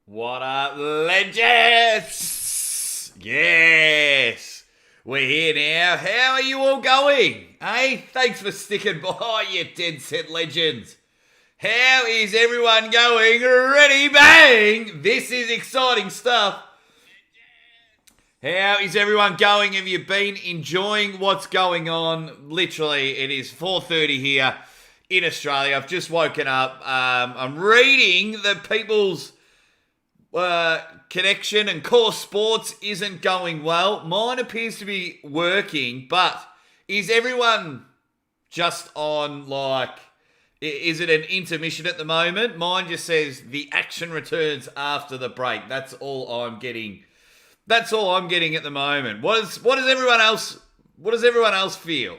What up, legends? Yes, we're here now. How are you all going? Hey, thanks for sticking by, you dead set legends. How is everyone going? Ready, bang! This is exciting stuff. How is everyone going? Have you been enjoying what's going on? Literally, it is 4:30 here in Australia. I've just woken up. I'm reading that people's connection and Coresports isn't going well. Mine appears to be working, but is everyone just on is it an intermission at the moment? Mine just says the action returns after the break. That's all I'm getting. That's all I'm getting at the moment. What does everyone else feel?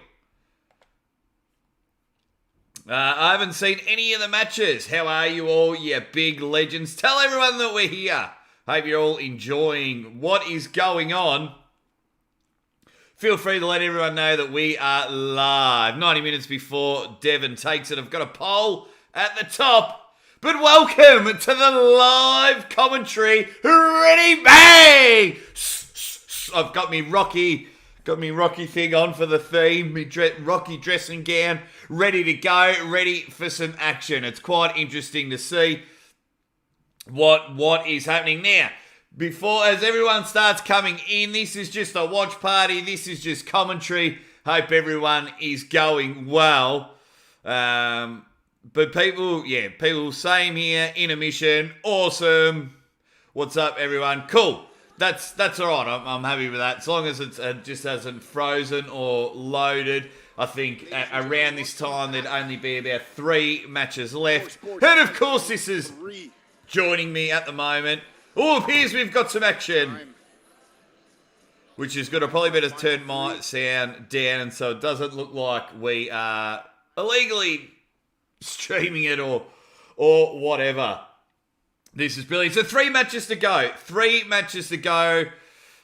I haven't seen any of the matches. How are you all, you big legends? Tell everyone that we're here. Hope you're all enjoying what is going on. Feel free to let everyone know that we are live. 90 minutes before Devon takes it. I've got a poll at the top. But welcome to the live commentary. Ready, bang! I've got me Rocky thing on for the theme. Me Rocky dressing gown, ready to go, ready for some action. It's quite interesting to see what is happening now. As everyone starts coming in, this is just a watch party. This is just commentary. Hope everyone is going well. But people same here, intermission, awesome. What's up, everyone? Cool. That's all right. I'm happy with that. As long as it just hasn't frozen or loaded. I think around this time there'd only be about 3 matches left. And of course, this is joining me at the moment. Oh, it appears we've got some action. Which is good. I probably better turn my sound down so it doesn't look like we are illegally streaming it or whatever. This is brilliant. So 3 matches to go. 3 matches to go.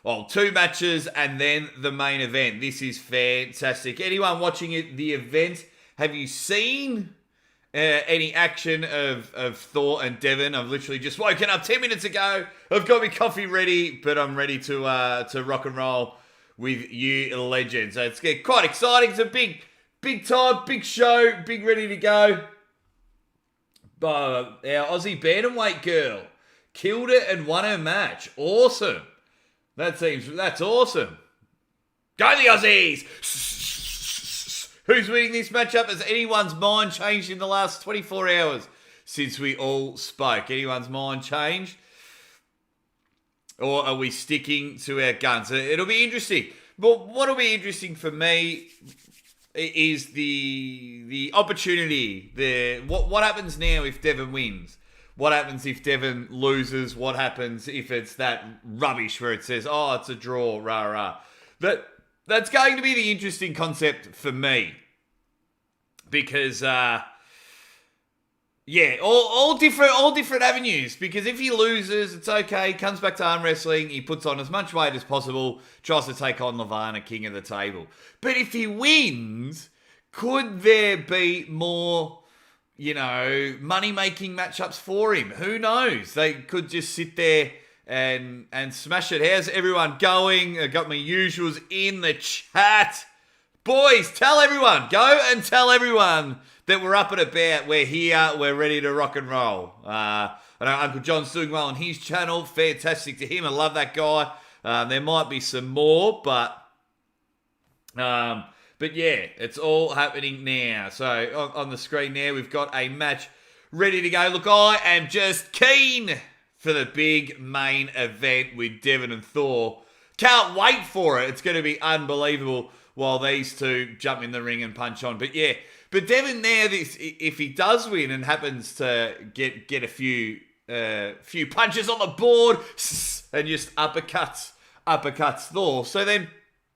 Well, 2 matches and then the main event. This is fantastic. Anyone watching the event, have you seen any action of Thor and Devon? I've literally just woken up 10 minutes ago. I've got my coffee ready, but I'm ready to rock and roll with you legends. So it's quite exciting. It's a big time, big show, big ready to go. Our Aussie bantamweight girl killed it and won her match. Awesome. That's awesome. Go the Aussies! Who's winning this matchup? Has anyone's mind changed in the last 24 hours since we all spoke? Anyone's mind changed? Or are we sticking to our guns? It'll be interesting. But what'll be interesting for me is the opportunity. What happens now if Devon wins? What happens if Devon loses? What happens if it's that rubbish where it says, oh, it's a draw, rah. That's going to be the interesting concept for me. Because, all different avenues. Because if he loses, it's okay. Comes back to arm wrestling. He puts on as much weight as possible. Tries to take on Larratt, king of the table. But if he wins, could there be more, money-making matchups for him? Who knows? They could just sit there and smash it. How's everyone going? I got my usuals in the chat. Boys, tell everyone. Go and tell everyone that we're up and about. We're here. We're ready to rock and roll. I know Uncle John's doing well on his channel. Fantastic to him. I love that guy. There might be some more, but yeah, it's all happening now. So on the screen now, we've got a match ready to go. Look, I am just keen for the big main event with Devon and Thor. Can't wait for it. It's going to be unbelievable while these two jump in the ring and punch on. But Devon there, if he does win and happens to get a few punches on the board and just uppercuts Thor. So then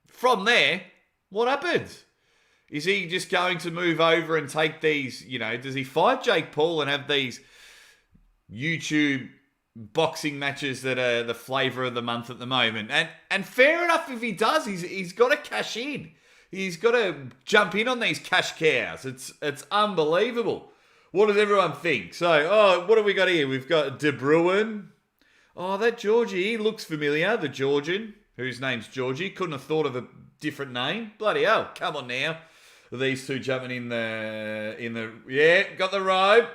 from there, what happens? Is he just going to move over and take these, does he fight Jake Paul and have these YouTube boxing matches that are the flavour of the month at the moment? And fair enough if he does, he's got to cash in. He's got to jump in on these cash cows. It's unbelievable. What does everyone think? So, what have we got here? We've got De Bruin, Oh, that Georgie, he looks familiar. The Georgian, whose name's Georgie. Couldn't have thought of a different name. Bloody hell, come on now. These two jumping in the yeah, got the robe.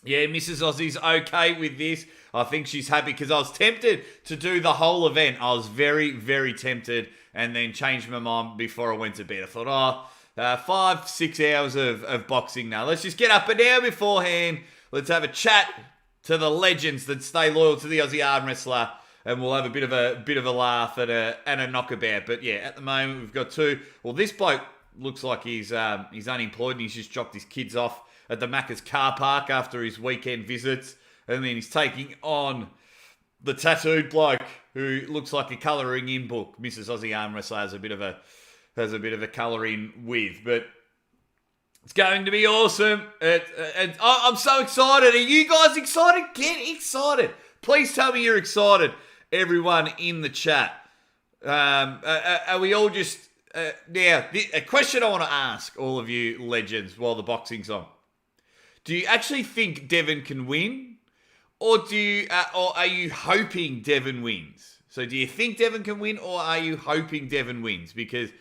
Yeah, Mrs. Aussie's okay with this. I think she's happy because I was tempted to do the whole event. I was very, very tempted and then changed my mind before I went to bed. I thought, 5-6 hours of boxing now. Let's just get up and down beforehand. Let's have a chat to the legends that stay loyal to the Aussie arm wrestler, and we'll have a bit of a laugh and a knockabout. But yeah, at the moment we've got two. Well, this bloke looks like he's unemployed and he's just dropped his kids off at the Macca's car park after his weekend visits, and then he's taking on the tattooed bloke who looks like a colouring in book. Mrs. Aussie arm wrestler has a bit of a colouring with, but it's going to be awesome. I'm so excited. Are you guys excited? Get excited. Please tell me you're excited. Everyone in the chat. Are we all just... now, a question I want to ask all of you legends while the boxing's on. Do you actually think Devon can win? Or are you hoping Devon wins? So do you think Devon can win, or are you hoping Devon wins? Because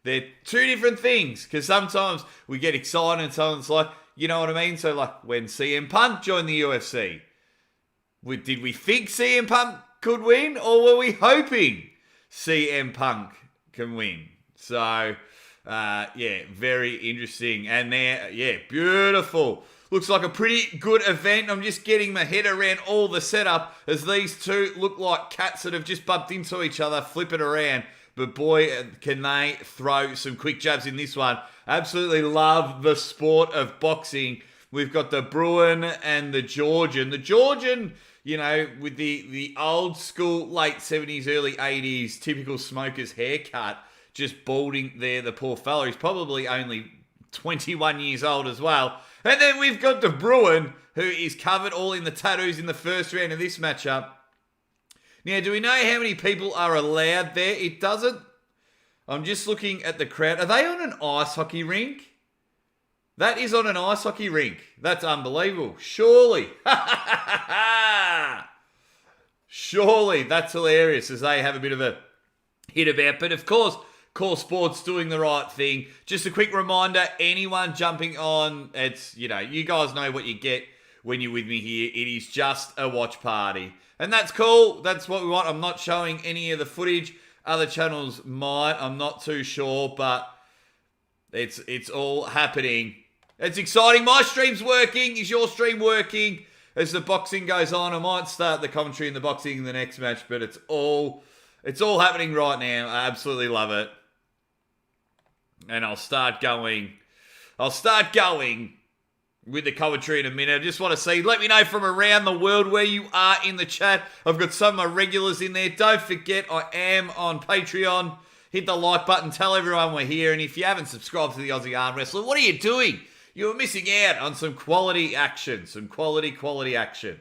they're two different things. Because sometimes we get excited and sometimes like, you know what I mean? So like when CM Punk joined the UFC, did we think CM Punk could win, or were we hoping CM Punk can win? So, yeah, very interesting. And there, yeah, beautiful. Looks like a pretty good event. I'm just getting my head around all the setup as these two look like cats that have just bumped into each other, flipping around. But boy, can they throw some quick jabs in this one. Absolutely love the sport of boxing. We've got the Bruin and the Georgian. The Georgian, you know, with the old school late 70s, early 80s, typical smoker's haircut, just balding there, the poor fella. He's probably only 21 years old as well. And then we've got the Bruin, who is covered all in the tattoos in the first round of this matchup. Now, do we know how many people are allowed there? It doesn't. I'm just looking at the crowd. Are they on an ice hockey rink? That is on an ice hockey rink. That's unbelievable. Surely. Surely. That's hilarious as they have a bit of a hit about. But of course, Coresports doing the right thing. Just a quick reminder, anyone jumping on, it's, you know, you guys know what you get when you're with me here. It is just a watch party. And that's cool. That's what we want. I'm not showing any of the footage. Other channels might. I'm not too sure, but it's all happening. It's exciting. My stream's working. Is your stream working? As the boxing goes on, I might start the commentary in the boxing in the next match, but it's all happening right now. I absolutely love it. And I'll start going with the commentary in a minute. I just want to see, let me know from around the world where you are in the chat. I've got some of my regulars in there. Don't forget, I am on Patreon. Hit the like button. Tell everyone we're here. And if you haven't subscribed to the Aussie Arm Wrestler, what are you doing? You're missing out on some quality action. Some quality action.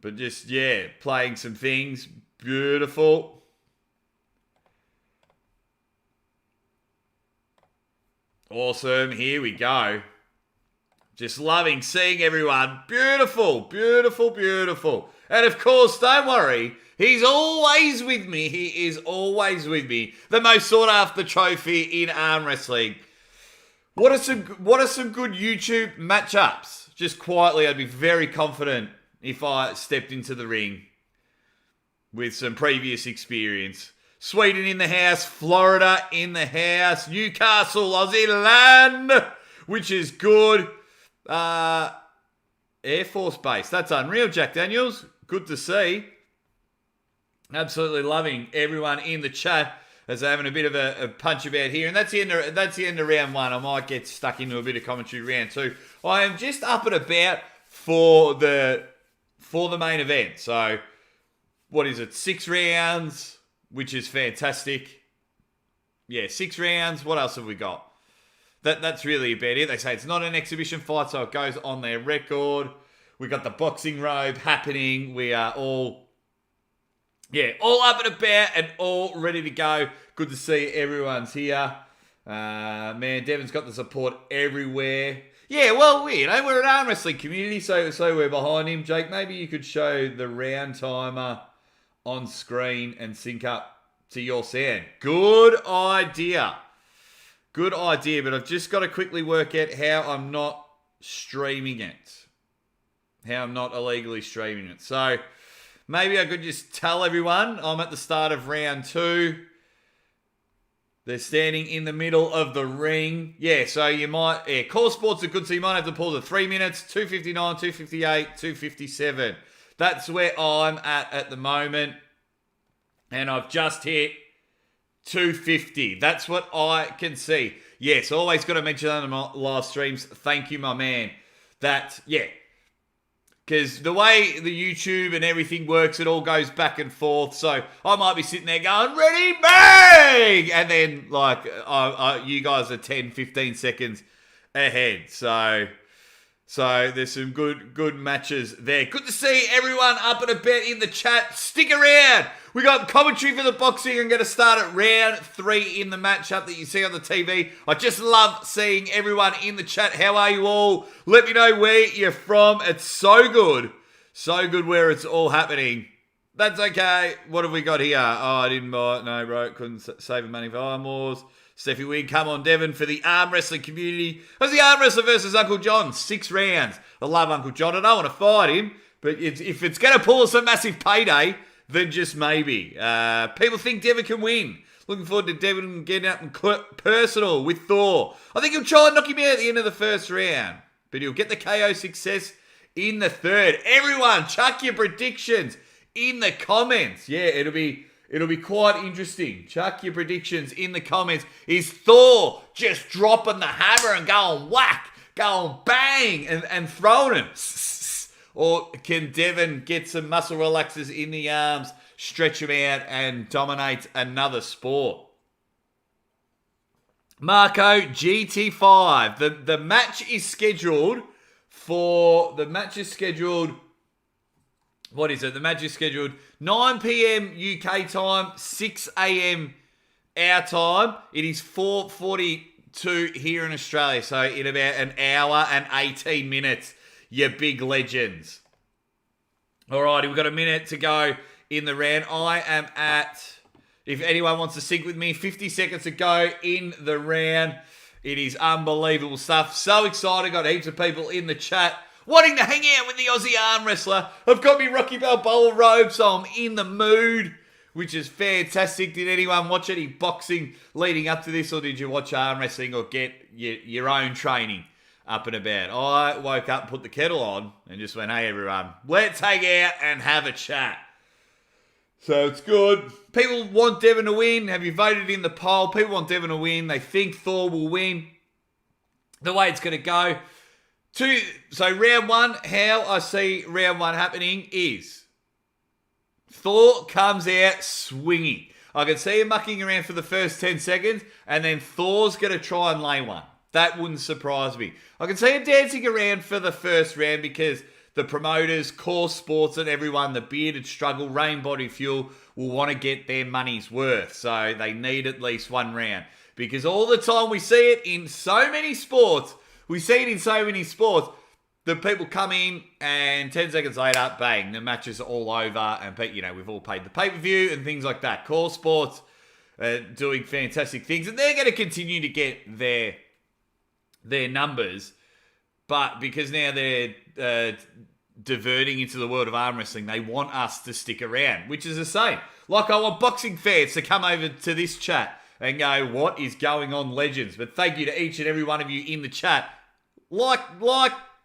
But just, yeah, playing some things. Beautiful. Awesome. Here we go. Just loving seeing everyone. Beautiful, beautiful, beautiful. And of course, don't worry. He's always with me. He is always with me. The most sought after trophy in arm wrestling. What are some good YouTube matchups? Just quietly, I'd be very confident if I stepped into the ring with some previous experience. Sweden in the house, Florida in the house, Newcastle, Aussie land, which is good. Air Force Base, that's unreal, Jack Daniels. Good to see. Absolutely loving everyone in the chat as they're having a bit of a punch about here. And that's the end of round one. I might get stuck into a bit of commentary round two. I am just up and about for the main event. So, what is it? 6 rounds, which is fantastic. Yeah, 6 rounds. What else have we got? That's really about it. They say it's not an exhibition fight, so it goes on their record. We got the boxing robe happening. We are all up and about and all ready to go. Good to see everyone's here. Man, Devon's got the support everywhere. Yeah, well, we're an arm wrestling community, so we're behind him. Jake, maybe you could show the round timer on screen and sync up to your sound. Good idea. Good idea, but I've just got to quickly work out how I'm not streaming it. How I'm not illegally streaming it. So maybe I could just tell everyone I'm at the start of round 2. They're standing in the middle of the ring. Yeah, so you might... Yeah, Coresports are good, so you might have to pause at 3 minutes, 2:59, 2:58, 2:57. That's where I'm at the moment. And I've just hit 2:50. That's what I can see. Yes, always got to mention that in my live streams. Thank you, my man. Yeah. Because the way the YouTube and everything works, it all goes back and forth. So I might be sitting there going, ready, bang! And then, you guys are 10, 15 seconds ahead. So there's some good matches there. Good to see everyone up and about in the chat. Stick around. We got commentary for the boxing. I'm going to start at round 3 in the matchup that you see on the TV. I just love seeing everyone in the chat. How are you all? Let me know where you're from. It's so good. So good where it's all happening. That's okay. What have we got here? Oh, I didn't buy it. No, bro. Couldn't save money for Arm Wars. Steffi Wing, come on, Devon, for the arm wrestling community. How's the arm wrestler versus Uncle John? 6 rounds. I love Uncle John. I don't want to fight him, but if it's going to pull us a massive payday, then just maybe. People think Devon can win. Looking forward to Devon getting up and personal with Thor. I think he'll try and knock him out at the end of the first round, but he'll get the KO success in the third. Everyone, chuck your predictions in the comments. Yeah, it'll be quite interesting. Chuck your predictions in the comments. Is Thor just dropping the hammer and going whack, going bang, and throwing him? Or can Devon get some muscle relaxers in the arms, stretch them out, and dominate another sport? Marco, GT5. The match is scheduled for... The match is scheduled... What is it? The match is scheduled 9 p.m. UK time, 6 a.m. our time. It is 4:42 here in Australia, so in about an hour and 18 minutes, you big legends. Alrighty, we've got a minute to go in the round. I am at, if anyone wants to sync with me, 50 seconds to go in the round. It is unbelievable stuff. So excited. Got heaps of people in the chat wanting to hang out with the Aussie arm wrestler. I've got me Rocky Balboa robe, so I'm in the mood, which is fantastic. Did anyone watch any boxing leading up to this, or did you watch arm wrestling or get your own training up and about? I woke up, put the kettle on, and just went, hey, everyone, let's hang out and have a chat. So it's good. People want Devon to win. Have you voted in the poll? People want Devon to win. They think Thor will win. The way it's going to go. So round 1, how I see round 1 happening is Thor comes out swinging. I can see him mucking around for the first 10 seconds, and then Thor's going to try and lay one. That wouldn't surprise me. I can see him dancing around for the first round because the promoters, Coresports, and everyone, the Bearded Struggle, Rain Body Fuel, will want to get their money's worth. So they need at least 1 round. Because all the time we see it in so many sports, the people come in and 10 seconds later, bang, the match is all over and, we've all paid the pay-per-view and things like that. Coresports doing fantastic things, and they're going to continue to get their numbers, but because now they're diverting into the world of arm wrestling, they want us to stick around, which is the same. Like I want boxing fans to come over to this chat and go, what is going on, legends? But thank you to each and every one of you in the chat. Like,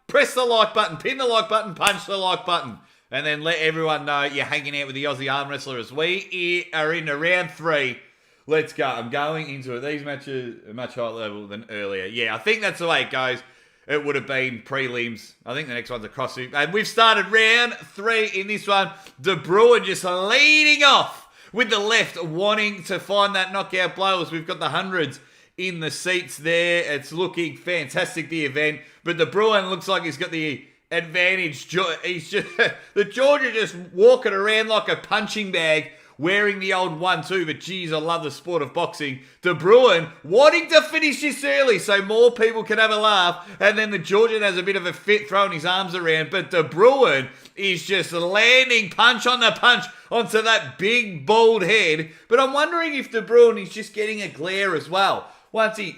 press the like button, pin the like button, punch the like button, and then let everyone know you're hanging out with the Aussie arm wrestler as we are in round 3. Let's go. I'm going into it. These matches are much higher level than earlier. Yeah, I think that's the way it goes. It would have been prelims. I think the next one's a CrossFit. And we've started round 3 in this one. De Bruin just leading off with the left, wanting to find that knockout blow as we've got the hundreds in the seats there. It's looking fantastic, the event. But De Bruin looks like he's got the advantage. He's just the Georgia just walking around like a punching bag, wearing the old 1-2, but geez, I love the sport of boxing. De Bruin wanting to finish this early so more people can have a laugh, and then the Georgian has a bit of a fit throwing his arms around, but De Bruin is just landing punch on the punch onto that big bald head. But I'm wondering if De Bruin is just getting a glare as well. Once he,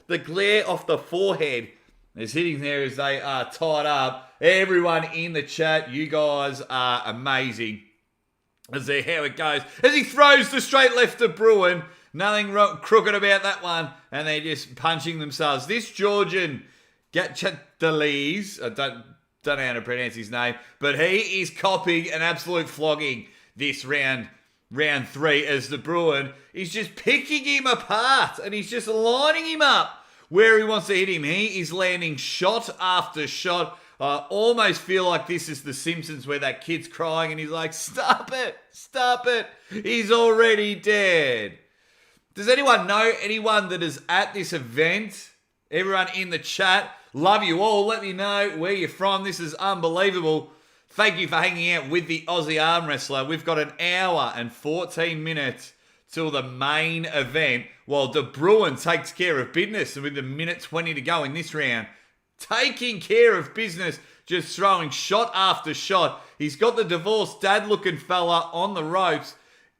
the glare off the forehead is hitting there as they are tied up. Everyone in the chat, you guys are amazing. As there, how it goes. As he throws the straight left to Bruin. Nothing crooked about that one. And they're just punching themselves. This Georgian, Gatchateles, I don't know how to pronounce his name, but he is copying an absolute flogging this round 3, as De Bruin is just picking him apart. And he's just lining him up where he wants to hit him. He is landing shot after shot. I almost feel like this is The Simpsons where that kid's crying and he's like, stop it, he's already dead. Does anyone know anyone that is at this event? Everyone in the chat, love you all. Let me know where you're from. This is unbelievable. Thank you for hanging out with the Aussie Arm Wrestler. We've got an hour and 14 minutes till the main event, while De Bruin takes care of business with a minute 20 to go in this round. Taking care of business, just throwing shot after shot. He's got the divorced dad-looking fella on the ropes.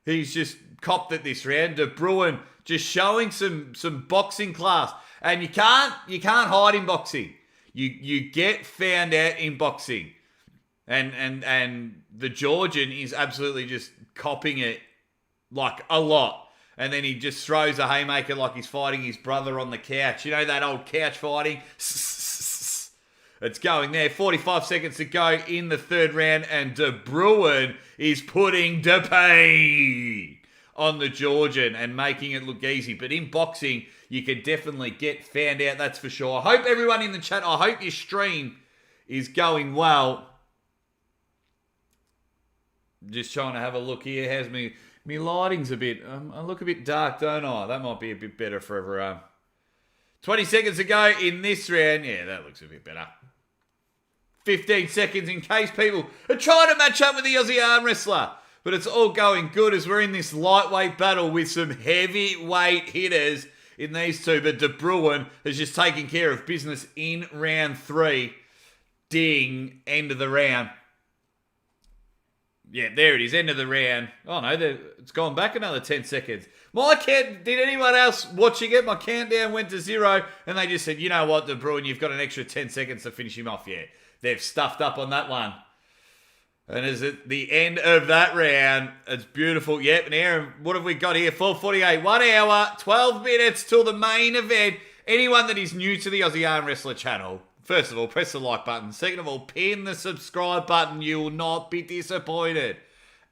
He's just copped it this round. De Bruin just showing some boxing class. And you can't hide in boxing. You get found out in boxing. And the Georgian is absolutely just copping it like a lot. And then he just throws a haymaker like he's fighting his brother on the couch. You know that old couch fighting? It's going there. 45 seconds to go in the third round, and De Bruin is putting the pain on the Georgian and making it look easy. But in boxing, you can definitely get found out, that's for sure. I hope everyone in the chat, I hope your stream is going well. Just trying to have a look here. How's me lighting's a bit, I look a bit dark, don't I? That might be a bit better for everyone. 20 seconds to go in this round. Yeah, that looks a bit better. 15 seconds in case people are trying to match up with the Aussie Arm Wrestler. But it's all going good as we're in this lightweight battle with some heavyweight hitters in these two. But De Bruin has just taken care of business in round 3. Ding, end of the round. Yeah, there it is, end of the round. Oh no, it's gone back another 10 seconds. Did anyone else watching it? My countdown went to 0 and they just said, you know what, De Bruin, you've got an extra 10 seconds to finish him off. Yeah, they've stuffed up on that one. And as at the end of that round, it's beautiful. Yep, and Aaron, what have we got here? 4:48, 1 hour, 12 minutes till the main event. Anyone that is new to the Aussie Arm Wrestler channel, first of all, press the like button. Second of all, pin the subscribe button. You will not be disappointed.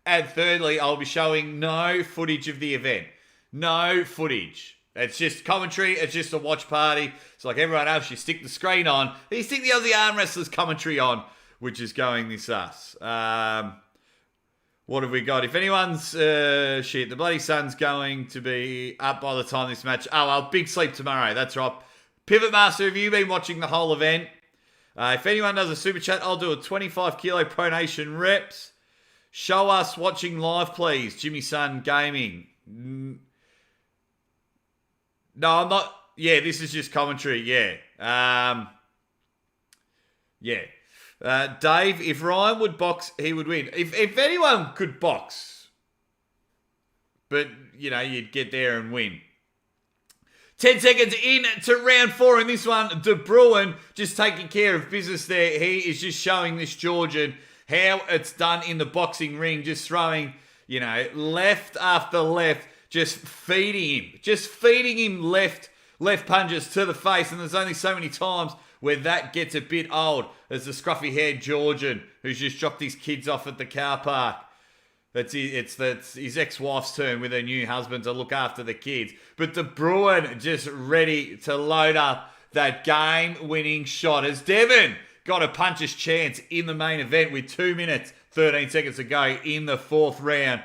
And thirdly, I'll be showing no footage of the event. No footage. It's just commentary. It's just a watch party. It's like everyone else. You stick the screen on. You stick the Aussie Arm Wrestlers commentary on, which is going this us. What have we got? If anyone's... the bloody sun's going to be up by the time this match... Oh, well, big sleep tomorrow. That's right. Pivot Master, have you been watching the whole event? If anyone does a super chat, I'll do a 25 kilo pronation reps. Show us watching live, please. Jimmy Sun Gaming. No, I'm not. Yeah, this is just commentary. Yeah. Dave, if Ryan would box, he would win. If anyone could box, but, you know, you'd get there and win. 10 seconds in to round 4 in this one. De Bruin just taking care of business there. He is just showing this Georgian how it's done in the boxing ring. Just throwing, you know, left after left. Just feeding him left punches to the face. And there's only so many times where that gets a bit old. As the scruffy-haired Georgian who's just dropped his kids off at the car park. That's his ex-wife's turn with her new husband to look after the kids. But De Bruin just ready to load up that game-winning shot. As Devon got a puncher's chance in the main event with 2 minutes, 13 seconds to go in the 4th round.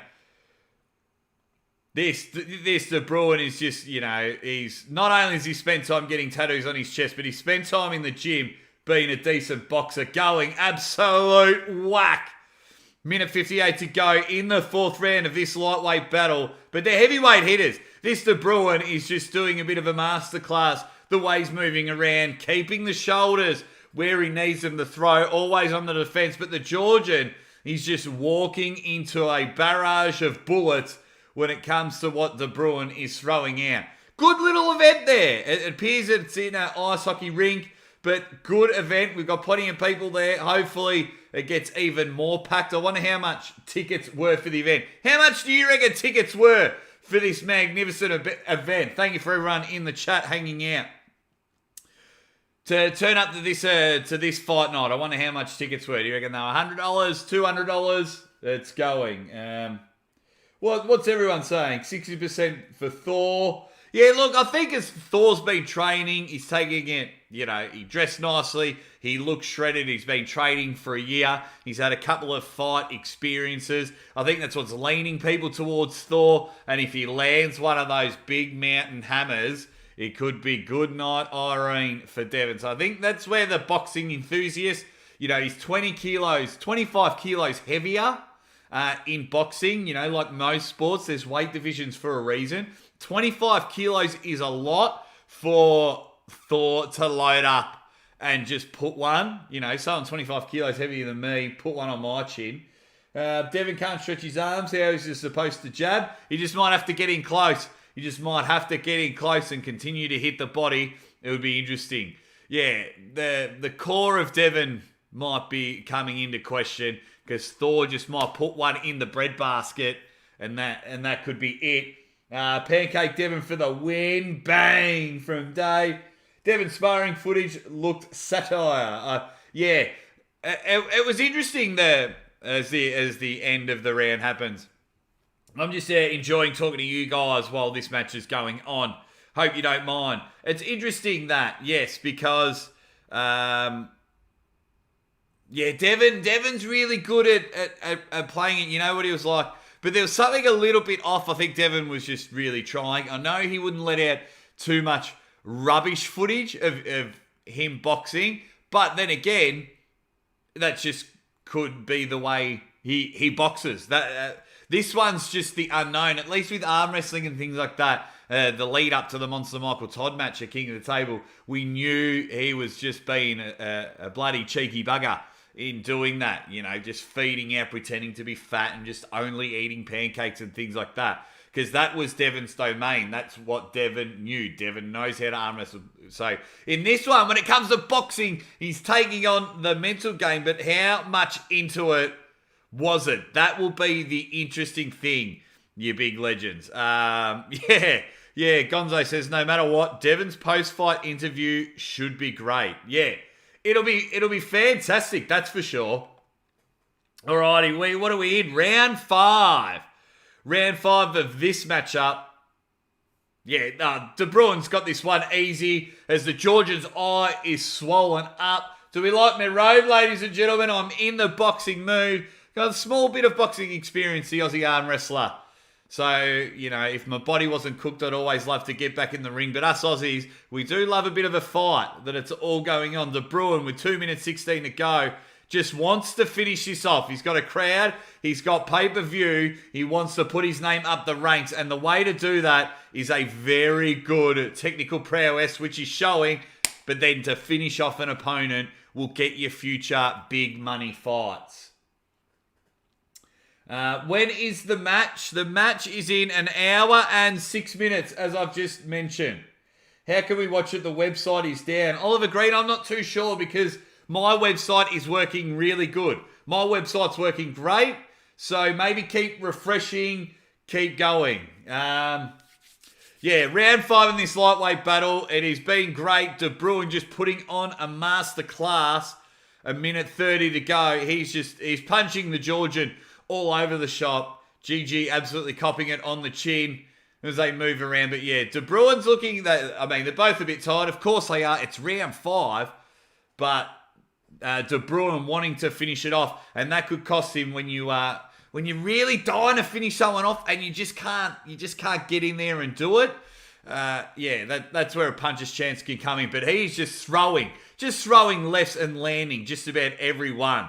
This De Bruin is just, you know, he's not only has he spent time getting tattoos on his chest, but he spent time in the gym being a decent boxer, going absolute whack Minute 58 to go in the fourth round of this lightweight battle. But they're heavyweight hitters. This De Bruin is just doing a bit of a masterclass. The way he's moving around, keeping the shoulders where he needs them to throw, always on the defense. But the Georgian, he's just walking into a barrage of bullets when it comes to what De Bruin is throwing out. Good little event there. It appears that it's in an ice hockey rink, but good event. We've got plenty of people there. Hopefully it gets even more packed. I wonder how much tickets were for the event. How much do you reckon tickets were for this magnificent event? Thank you for everyone in the chat hanging out to turn up to this fight night. I wonder how much tickets were. Do you reckon they were $100, $200? It's going. What's everyone saying? 60% for Thor. Yeah, look, I think as Thor's been training, he's taking it, he dressed nicely, he looks shredded, he's been training for a year, he's had a couple of fight experiences. I think that's what's leaning people towards Thor, and if he lands one of those big mountain hammers, it could be good night Irene for Devon. So I think that's where the boxing enthusiast, he's 20 kilos, 25 kilos heavier in boxing, like most sports, there's weight divisions for a reason. 25 kilos is a lot for Thor to load up and just put one. Someone 25 kilos heavier than me, put one on my chin. Devon can't stretch his arms. How is he supposed to jab? He just might have to get in close. And continue to hit the body. It would be interesting. Yeah, the core of Devon might be coming into question because Thor just might put one in the breadbasket and that could be it. Pancake Devon for the win. Bang from Dave. Devon sparring footage looked satire. It was interesting there as the end of the round happens. I'm just enjoying talking to you guys while this match is going on. Hope you don't mind. It's interesting that, yes, because Devon's really good at playing it. You know what he was like? But there was something a little bit off. I think Devon was just really trying. I know he wouldn't let out too much rubbish footage of him boxing. But then again, that just could be the way he boxes. This one's just the unknown. At least with arm wrestling and things like that, the lead up to the Monster Michael Todd match at King of the Table, we knew he was just being a bloody cheeky bugger in doing that, just feeding out, pretending to be fat and just only eating pancakes and things like that. Because that was Devon's domain. That's what Devon knew. Devon knows how to arm wrestle. So in this one, when it comes to boxing, he's taking on the mental game. But how much into it was it? That will be the interesting thing, you big legends. Gonzo says, no matter what, Devon's post-fight interview should be great. Yeah. It'll be fantastic, that's for sure. Alrighty, what are we in? Round 5. Round 5 of this matchup. Yeah, De Bruin's got this one easy as the Georgian's eye is swollen up. Do we like me road, ladies and gentlemen? I'm in the boxing mood. Got a small bit of boxing experience, the Aussie arm wrestler. So, if my body wasn't cooked, I'd always love to get back in the ring. But us Aussies, we do love a bit of a fight, that it's all going on. De Bruin, with 2 minutes 16 to go, just wants to finish this off. He's got a crowd. He's got pay-per-view. He wants to put his name up the ranks. And the way to do that is a very good technical prowess, which he's showing. But then to finish off an opponent will get you future big money fights. When is the match? The match is in 1 hour and 6 minutes, as I've just mentioned. How can we watch it? The website is down. Oliver Green, I'm not too sure because my website is working really good. My website's working great, so maybe keep refreshing, keep going. Round 5 in this lightweight battle. It has been great. De Bruin just putting on a master class. 1 minute 30 to go. He's punching the Georgian all over the shop. GG absolutely copping it on the chin as they move around. But yeah, De Bruin's looking, they're both a bit tired. Of course they are. It's round 5. But De Bruin wanting to finish it off. And that could cost him when you're really dying to finish someone off and you just can't get in there and do it. That's where a puncher's chance can come in. But he's just throwing lefts and landing just about every one.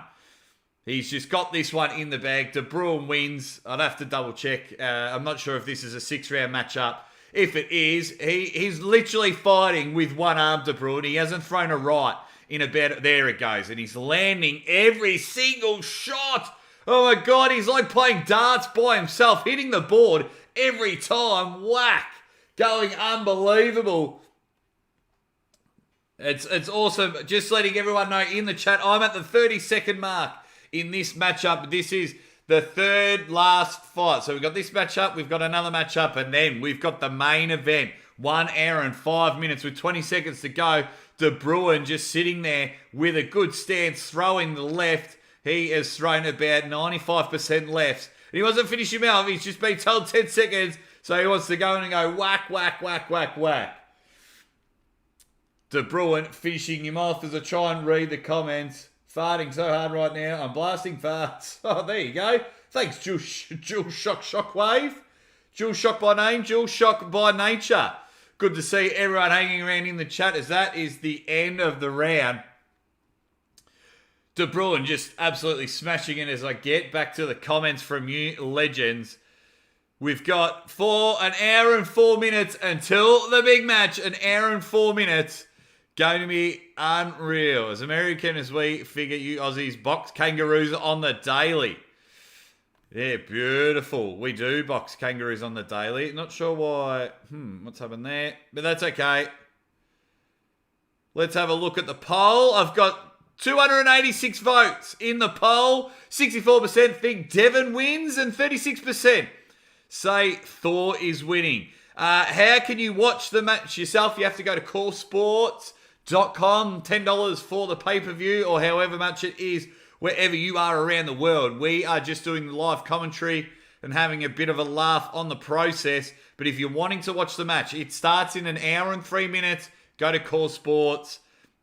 He's just got this one in the bag. De Bruin wins. I'd have to double check. I'm not sure if this is a 6-round matchup. If it is, he's literally fighting with one arm, De Bruin. He hasn't thrown a right in about... There it goes. And he's landing every single shot. Oh my God, he's like playing darts by himself, hitting the board every time. Whack. Going unbelievable. It's awesome. Just letting everyone know in the chat, I'm at the 30-second mark in this matchup. This is the third last fight. So we've got this matchup, we've got another matchup, and then we've got the main event. 1 hour and 5 minutes with 20 seconds to go. De Bruin just sitting there with a good stance, throwing the left. He has thrown about 95% lefts. And he wasn't finishing him off. He's just been told 10 seconds. So he wants to go in and go whack, whack, whack, whack, whack. De Bruin finishing him off as I try and read the comments. Farting so hard right now. I'm blasting farts. Oh, there you go. Thanks, Jewel Shock Shockwave. Jewel Shock by name, Jewel Shock by nature. Good to see everyone hanging around in the chat as that is the end of the round. De Bruin just absolutely smashing it as I get back to the comments from you legends. We've got 1 hour and 4 minutes until the big match. 1 hour and 4 minutes. Going to be unreal. As American as we figure you Aussies box kangaroos on the daily. Yeah, beautiful. We do box kangaroos on the daily. Not sure why. What's happened there? But that's okay. Let's have a look at the poll. I've got 286 votes in the poll. 64% think Devon wins and 36% say Thor is winning. How can you watch the match yourself? You have to go to Coresports.com. $10 for the pay-per-view or however much it is wherever you are around the world. We are just doing the live commentary and having a bit of a laugh on the process. But if you're wanting to watch the match, it starts in 1 hour and 3 minutes. Go to Coresports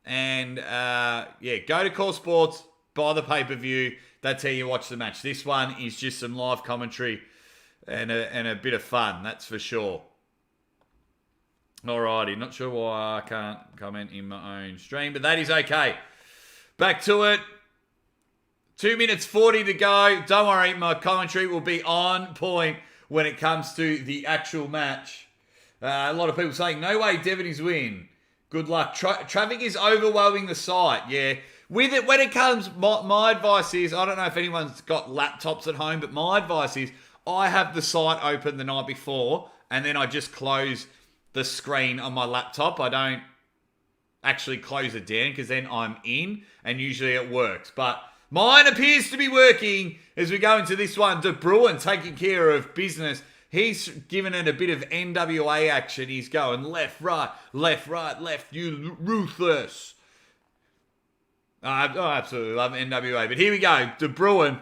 and, go to Coresports, buy the pay-per-view. That's how you watch the match. This one is just some live commentary and a bit of fun, that's for sure. Alrighty, not sure why I can't comment in my own stream, but that is okay. Back to it. 2 minutes 40 to go. Don't worry, my commentary will be on point when it comes to the actual match. A lot of people saying, no way Devon is win. Good luck. Traffic is overwhelming the site, yeah. With it, when it comes, my advice is, I don't know if anyone's got laptops at home, but my advice is, I have the site open the night before, and then I just close the screen on my laptop. I don't actually close it down because then I'm in and usually it works. But mine appears to be working as we go into this one. De Bruin taking care of business. He's given it a bit of NWA action. He's going left, right, left, you ruthless. I absolutely love NWA. But here we go. De Bruin.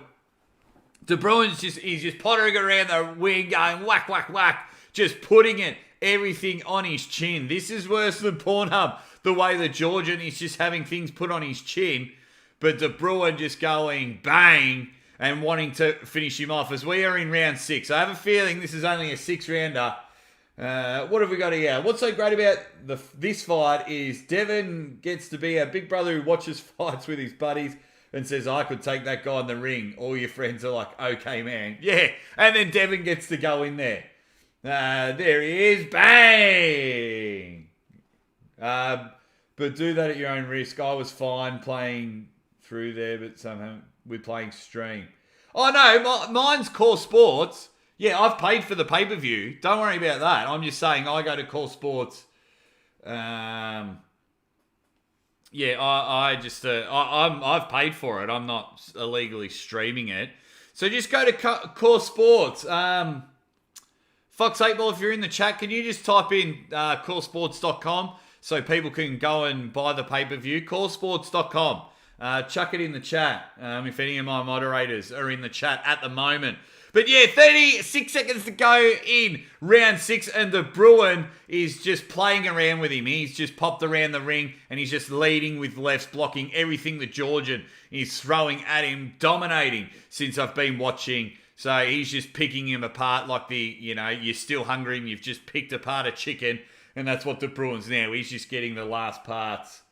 De Bruin's he's just pottering around the wing going whack, whack, whack. Just putting everything on his chin. This is worse than Pornhub. The way the Georgian is just having things put on his chin. But De Bruin just going bang and wanting to finish him off as we are in round 6. I have a feeling this is only a 6-rounder. What have we got here? What's so great about this fight is Devon gets to be a big brother who watches fights with his buddies and says, I could take that guy in the ring. All your friends are like, okay, man. Yeah. And then Devon gets to go in there. There he is. Bang! But do that at your own risk. I was fine playing through there, but somehow we're playing stream. Oh, no. Mine's Coresports. Yeah, I've paid for the pay-per-view. Don't worry about that. I'm just saying I go to Coresports. I've paid for it. I'm not illegally streaming it. So just go to Coresports. Fox 8ball, if you're in the chat, can you just type in Coresports.com so people can go and buy the pay-per-view? Coresports.com. Chuck it in the chat if any of my moderators are in the chat at the moment. But yeah, 36 seconds to go in round 6, and De Bruin is just playing around with him. He's just popped around the ring, and he's just leading with lefts, blocking everything the Georgian is throwing at him, dominating since I've been watching. So he's just picking him apart like you're still hungry and you've just picked apart a chicken, and that's what De Bruin's now. He's just getting the last parts.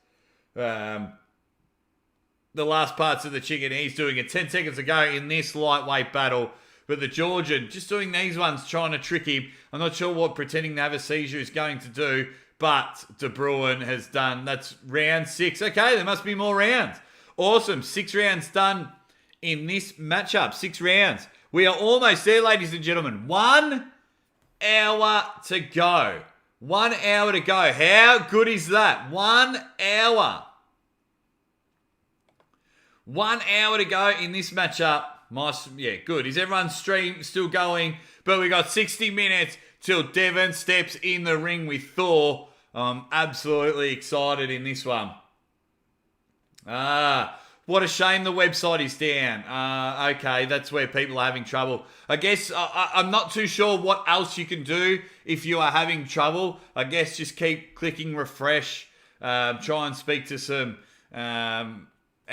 the last parts of the chicken he's doing it 10 seconds ago in this lightweight battle. But the Georgian just doing these ones, trying to trick him. I'm not sure what pretending to have a seizure is going to do, but De Bruin has done. That's round 6. Okay, there must be more rounds. Awesome. 6 rounds done in this matchup. 6 rounds. We are almost there, ladies and gentlemen. 1 hour to go. 1 hour to go. How good is that? 1 hour. 1 hour to go in this matchup. Yeah, good. Is everyone's stream still going? But we got 60 minutes till Devon steps in the ring with Thor. I'm absolutely excited in this one. What a shame the website is down. Okay, that's where people are having trouble. I guess I'm not too sure what else you can do if you are having trouble. I guess just keep clicking refresh. Try and speak to some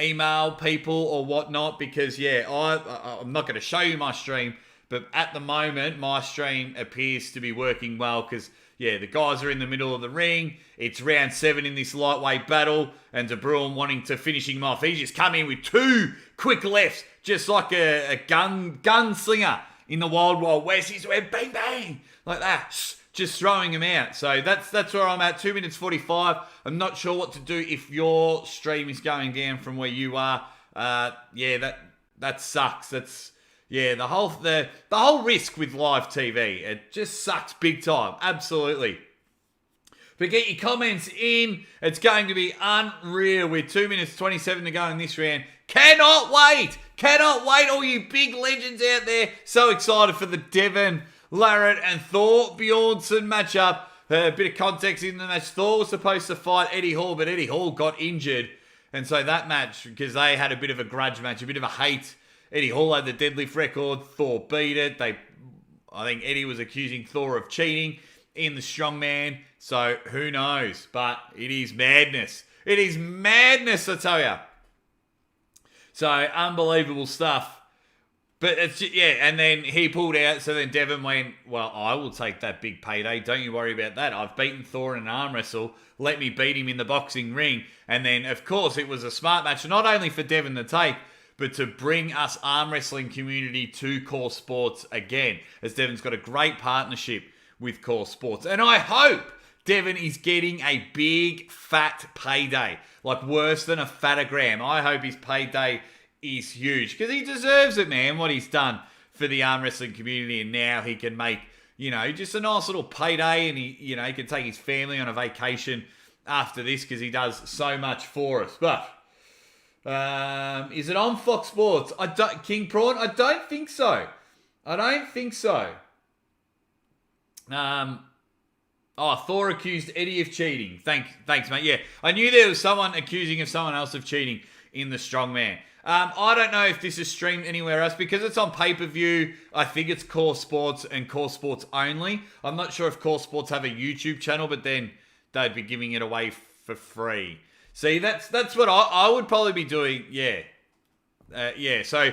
email people or whatnot, because I'm not going to show you my stream, but at the moment my stream appears to be working well, because the guys are in the middle of the ring. It's round 7 in this lightweight battle, and De Bruin wanting to finish him off. He's just come in with 2 quick lefts, just like a gunslinger in the Wild Wild West. He's went bang bang like that, just throwing him out. So that's where I'm at. 2 minutes 45. I'm not sure what to do if your stream is going down from where you are. That sucks. That's the whole risk with live TV. It just sucks big time. Absolutely. But get your comments in. It's going to be unreal with 2 minutes 27 to go in this round. Cannot wait. Cannot wait, all you big legends out there. So excited for the Devon, Larratt and Thor Bjornsson matchup. A bit of context in the match. Thor was supposed to fight Eddie Hall, but Eddie Hall got injured. And so that match, because they had a bit of a grudge match, a bit of a hate. Eddie Hall had the deadlift record. Thor beat it. I think Eddie was accusing Thor of cheating in the strongman. So who knows? But it is madness. It is madness, I tell you. So unbelievable stuff. But it's and then he pulled out, so then Devon went, well, I will take that big payday. Don't you worry about that. I've beaten Thor in an arm wrestle. Let me beat him in the boxing ring. And then, of course, it was a smart match, not only for Devon to take, but to bring us arm wrestling community to Coresports again, as Devon's got a great partnership with Coresports. And I hope Devon is getting a big, fat payday, like worse than a fatagram. I hope his payday is huge, because he deserves it, man, what he's done for the arm wrestling community. And now he can make, just a nice little payday, and he can take his family on a vacation after this, because he does so much for us. But is it on Fox Sports? King Prawn? I don't think so. Thor accused Eddie of cheating. Thanks, mate. Yeah, I knew there was someone accusing of someone else of cheating in the strongman. I don't know if this is streamed anywhere else, because it's on pay-per-view. I think it's Coresports and Coresports only. I'm not sure if Coresports have a YouTube channel, but then they'd be giving it away for free. See, that's what I would probably be doing. So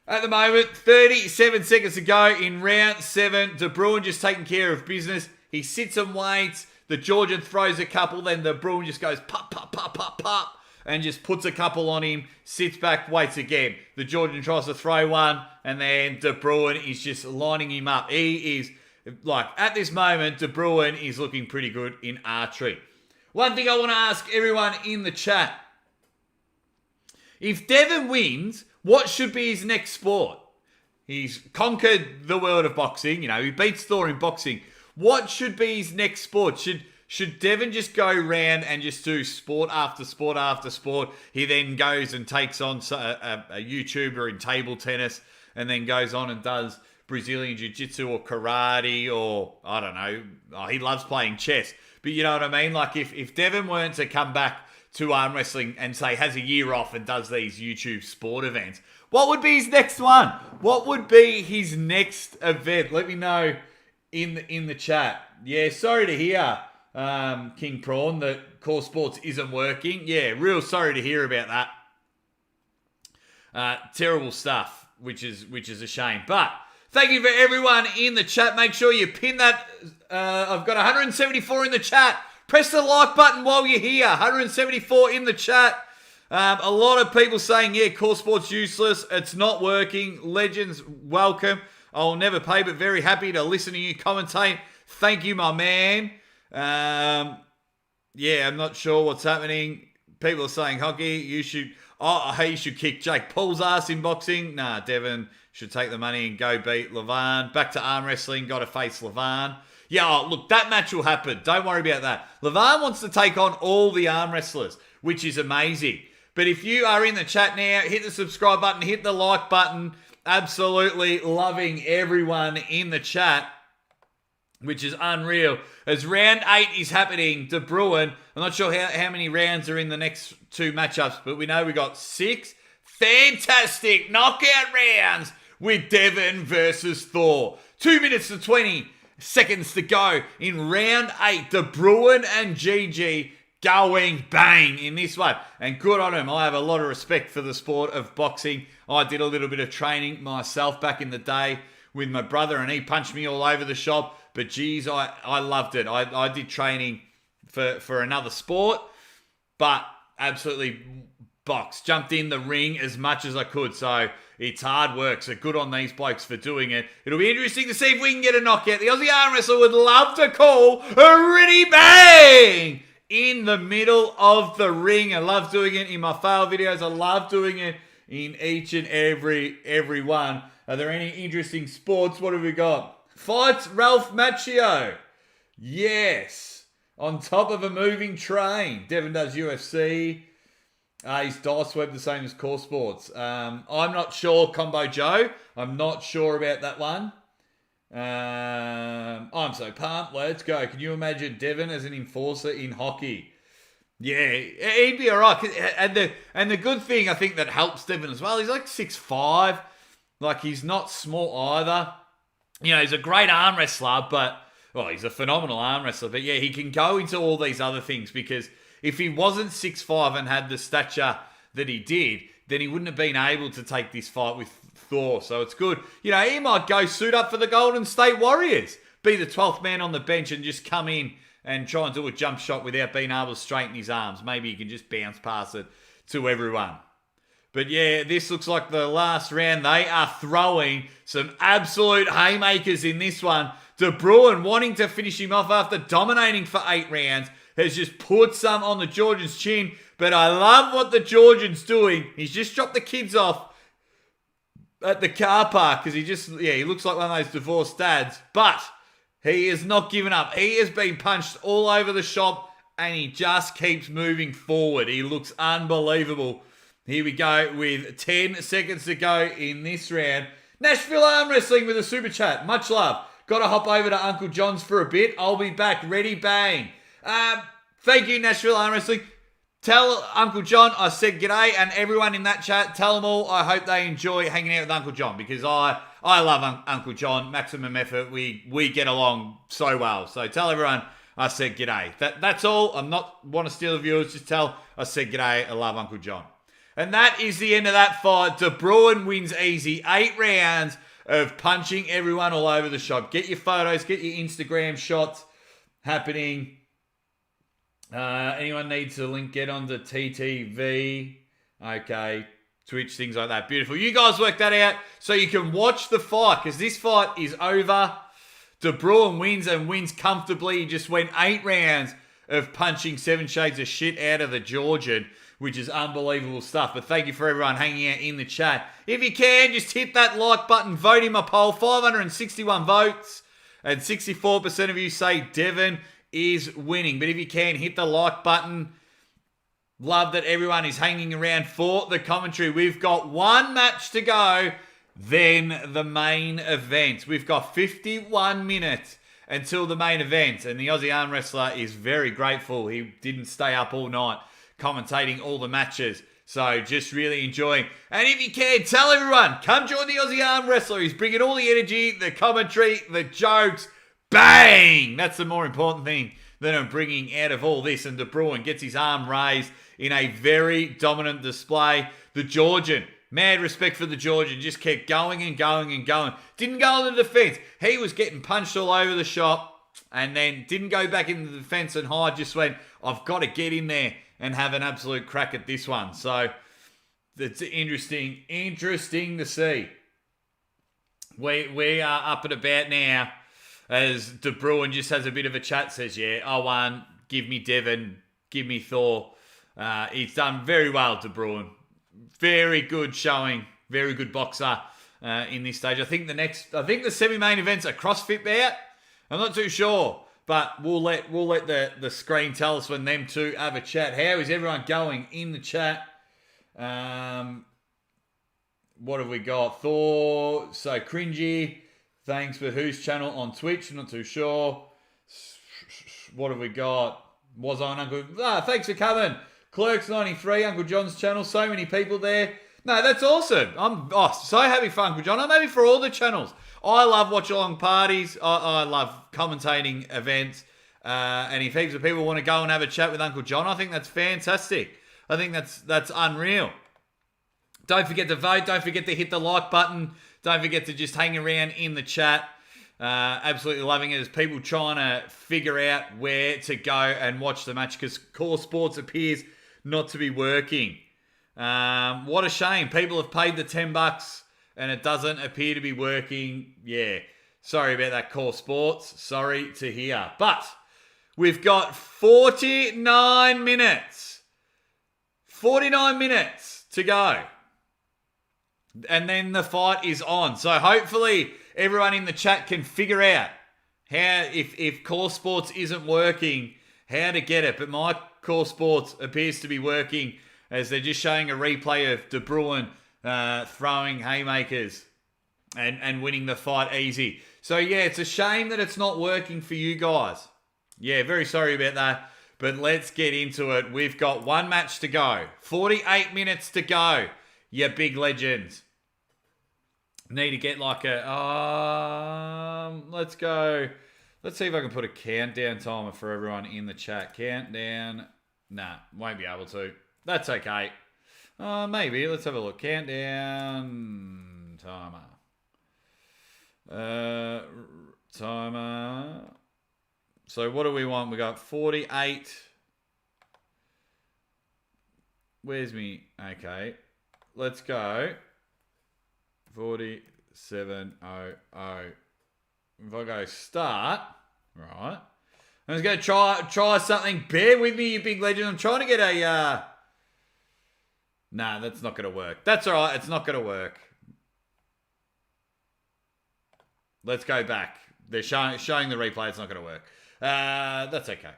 at the moment, 37 seconds to go in round 7. De Bruin just taking care of business. He sits and waits. The Georgian throws a couple. Then De Bruin just goes pop, pop, pop, pop, pop, and just puts a couple on him. Sits back, waits again. The Georgian tries to throw one, and then De Bruin is just lining him up. He is, at this moment, De Bruin is looking pretty good in archery. One thing I want to ask everyone in the chat. If Devon wins, what should be his next sport? He's conquered the world of boxing. He beats Thor in boxing. What should be his next sport? Should Devon just go round and just do sport after sport after sport? He then goes and takes on a YouTuber in table tennis, and then goes on and does Brazilian Jiu-Jitsu or karate, or I don't know. Oh, he loves playing chess. But you know what I mean? Like if Devon weren't to come back to arm wrestling and say has a year off and does these YouTube sport events, what would be his next one? What would be his next event? Let me know in the chat. Yeah, sorry to hear, King Prawn, that Coresports isn't working. Yeah, real sorry to hear about that. Terrible stuff, which is a shame. But thank you for everyone in the chat. Make sure you pin that. I've got 174 in the chat. Press the like button while you're here. 174 in the chat. A lot of people saying, yeah, Coresports useless. It's not working. Legends, welcome. I'll never pay, but very happy to listen to you commentate. Thank you, my man. Yeah, I'm not sure what's happening. People are saying, Hockey, you should kick Jake Paul's ass in boxing. Nah, Devon should take the money and go beat Levan. Back to arm wrestling, got to face Levan. Yeah, look, that match will happen. Don't worry about that. Levan wants to take on all the arm wrestlers, which is amazing. But if you are in the chat now, hit the subscribe button, hit the like button. Absolutely loving everyone in the chat, which is unreal. As round 8 is happening, De Bruin, I'm not sure how many rounds are in the next 2 matchups, but we know we got 6 fantastic knockout rounds with Devon versus Thor. 2 minutes and 20 seconds to go in round 8. De Bruin and Gigi going bang in this one. And good on him. I have a lot of respect for the sport of boxing. I did a little bit of training myself back in the day with my brother, and he punched me all over the shop. But geez, I loved it. I did training for another sport, but absolutely boxed. Jumped in the ring as much as I could. So it's hard work. So good on these blokes for doing it. It'll be interesting to see if we can get a knockout. The Aussie arm wrestler would love to call a ready bang in the middle of the ring. I love doing it in my fail videos. I love doing it in each and every one. Are there any interesting sports? What have we got? Fights Ralph Macchio. Yes. On top of a moving train. Devon does UFC. He's Dice Web, the same as Coresports. I'm not sure, Combo Joe. I'm not sure about that one. I'm so pumped. Let's go. Can you imagine Devon as an enforcer in hockey? Yeah, he'd be all right. And the good thing, I think, that helps Devon as well, he's like 6'5". Like, he's not small either. You know, he's a great arm wrestler, but, well, he's a phenomenal arm wrestler. But, yeah, he can go into all these other things because if he wasn't 6'5" and had the stature that he did, then he wouldn't have been able to take this fight with Thor. So it's good. You know, he might go suit up for the Golden State Warriors, be the 12th man on the bench and just come in and try and do a jump shot without being able to straighten his arms. Maybe he can just bounce past it to everyone. But yeah, this looks like the last round. They are throwing some absolute haymakers in this one. De Bruin, wanting to finish him off after dominating for 8 rounds, has just put some on the Georgian's chin. But I love what the Georgian's doing. He's just dropped the kids off at the car park because he looks like one of those divorced dads. But he is not giving up. He has been punched all over the shop and he just keeps moving forward. He looks unbelievable. Here we go with 10 seconds to go in this round. Nashville Arm Wrestling with a super chat. Much love. Got to hop over to Uncle John's for a bit. I'll be back. Ready, bang. Thank you, Nashville Arm Wrestling. Tell Uncle John I said g'day, and everyone in that chat, tell them all I hope they enjoy hanging out with Uncle John because I love Uncle John. Maximum effort. We get along so well. So tell everyone I said g'day. That's all. I'm not want to steal the viewers. Just tell I said g'day. I love Uncle John. And that is the end of that fight. De Bruin wins easy. 8 rounds of punching everyone all over the shop. Get your photos, get your Instagram shots happening. Anyone needs a link, get onto TTV. Okay, Twitch, things like that. Beautiful. You guys work that out so you can watch the fight because this fight is over. De Bruin wins and wins comfortably. He just went 8 rounds of punching 7 shades of shit out of the Georgian, which is unbelievable stuff. But thank you for everyone hanging out in the chat. If you can, just hit that like button. Vote in my poll. 561 votes. And 64% of you say Devon is winning. But if you can, hit the like button. Love that everyone is hanging around for the commentary. We've got 1 match to go. Then the main event. We've got 51 minutes until the main event. And the Aussie arm wrestler is very grateful. He didn't stay up all night commentating all the matches. So just really enjoying. And if you can, tell everyone, come join the Aussie arm wrestler. He's bringing all the energy, the commentary, the jokes. Bang! That's the more important thing that I'm bringing out of all this. And De Bruin gets his arm raised in a very dominant display. The Georgian, mad respect for the Georgian, just kept going and going and going. Didn't go on the defense. He was getting punched all over the shop and then didn't go back into the defense and hide. Just went, I've got to get in there and have an absolute crack at this one. So it's interesting to see. We are up and about now as De Bruin just has a bit of a chat, says, yeah, I won, give me Devon, give me Thor. He's done very well, De Bruin. Very good showing, very good boxer in this stage. I think the semi-main event's a CrossFit bout. I'm not too sure, but we'll let the screen tell us when them two have a chat. How is everyone going in the chat? What have we got? Thor, so cringy. Thanks for whose channel on Twitch? I'm not too sure. What have we got? Was on Uncle... thanks for coming. Clerks93, Uncle John's channel. So many people there. No, that's awesome. I'm so happy for Uncle John. I'm happy for all the channels. I love watch-along parties. I love commentating events. And if heaps of people want to go and have a chat with Uncle John, I think that's fantastic. I think that's unreal. Don't forget to vote. Don't forget to hit the like button. Don't forget to just hang around in the chat. Absolutely loving it as people trying to figure out where to go and watch the match because Coresports appears not to be working. What a shame. People have paid the $10 and it doesn't appear to be working. Yeah, sorry about that, Coresports. Sorry to hear. But we've got 49 minutes. 49 minutes to go. And then the fight is on. So hopefully everyone in the chat can figure out how, if Coresports isn't working, how to get it. But my Coresports appears to be working as they're just showing a replay of De Bruin throwing haymakers and winning the fight easy. So yeah, it's a shame that it's not working for you guys. Yeah, very sorry about that. But let's get into it. We've got one match to go. 48 minutes to go. You big legends. Need to get like a... let's go. Let's see if I can put a countdown timer for everyone in the chat. Countdown. Nah, won't be able to. That's okay. Maybe. Let's have a look. Countdown timer. Timer. So what do we want? We got 48. Where's me? Okay. Let's go. 4700. If I go start, right. I'm just going to try something. Bear with me, you big legend. I'm trying to get a... Nah, that's not going to work. That's all right. It's not going to work. Let's go back. They're showing the replay. It's not going to work. That's okay.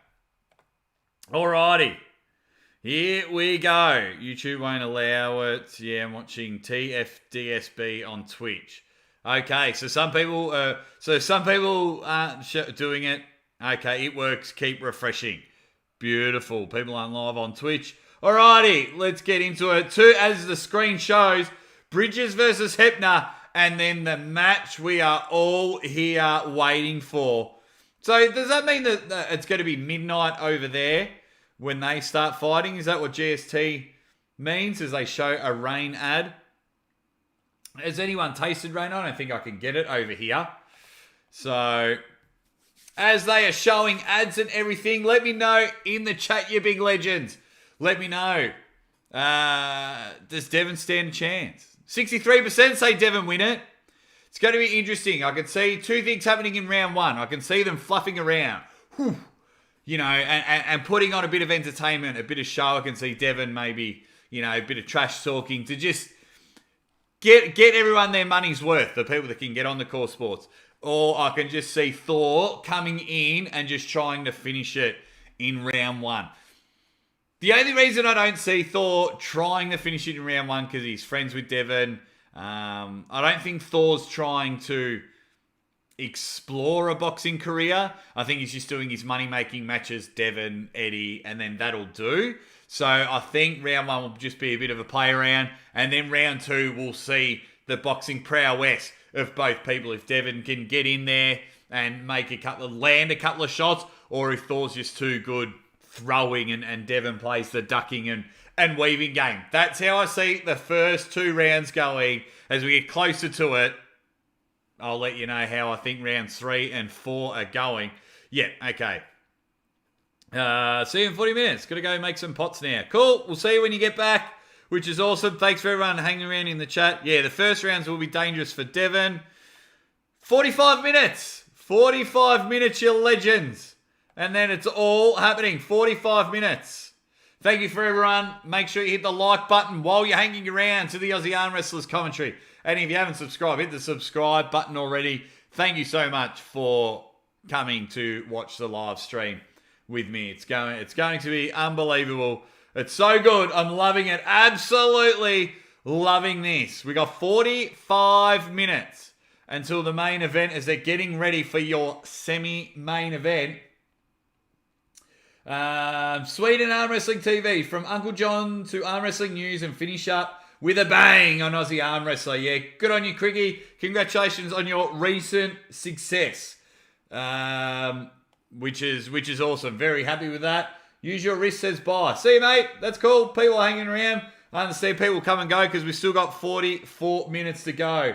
Alrighty. Here we go. YouTube won't allow it. Yeah, I'm watching TFDSB on Twitch. Okay, so some people aren't doing it. Okay, it works. Keep refreshing. Beautiful. People aren't live on Twitch. Alrighty, let's get into it. As the screen shows, Bridges versus Hepner, and then the match we are all here waiting for. So does that mean that it's going to be midnight over there when they start fighting? Is that what GST means as they show a rain ad? Has anyone tasted rain? I don't think I can get it over here. So as they are showing ads and everything, let me know in the chat, you big legends. Let me know. Does Devon stand a chance? 63% say Devon win it. It's going to be interesting. I can see two things happening in round one. I can see them fluffing around. Whew. You know, and putting on a bit of entertainment, a bit of show. I can see Devon maybe, you know, a bit of trash talking to just get everyone their money's worth, the people that can get on the Coresports. Or I can just see Thor coming in and just trying to finish it in round one. The only reason I don't see Thor trying to finish it in round one because he's friends with Devon. I don't think Thor's trying to explore a boxing career. I think he's just doing his money-making matches, Devon, Eddie, and then that'll do. So I think round one will just be a bit of a play around. And then round two, we'll see the boxing prowess of both people. If Devon can get in there and land a couple of shots, or if Thor's just too good throwing and Devon plays the ducking and weaving game. That's how I see the first two rounds going. As we get closer to it, I'll let you know how I think rounds 3 and 4 are going. Yeah, okay. See you in 40 minutes. Got to go make some pots now. Cool. We'll see you when you get back, which is awesome. Thanks for everyone hanging around in the chat. Yeah, the first rounds will be dangerous for Devon. 45 minutes. 45 minutes, you legends. And then it's all happening. 45 minutes. Thank you for everyone. Make sure you hit the like button while you're hanging around to the Aussie Arm Wrestlers commentary. And if you haven't subscribed, hit the subscribe button already. Thank you so much for coming to watch the live stream with me. It's going to be unbelievable. It's so good. I'm loving it. Absolutely loving this. We got 45 minutes until the main event as they're getting ready for your semi-main event. Sweden Arm Wrestling TV, from Uncle John to Arm Wrestling News, and finish up with a bang on Aussie Arm Wrestler. Yeah, good on you, Criggy. Congratulations on your recent success, which is awesome. Very happy with that. Use your wrist, says bye. See you, mate. That's cool. People are hanging around. I understand people come and go because we've still got 44 minutes to go.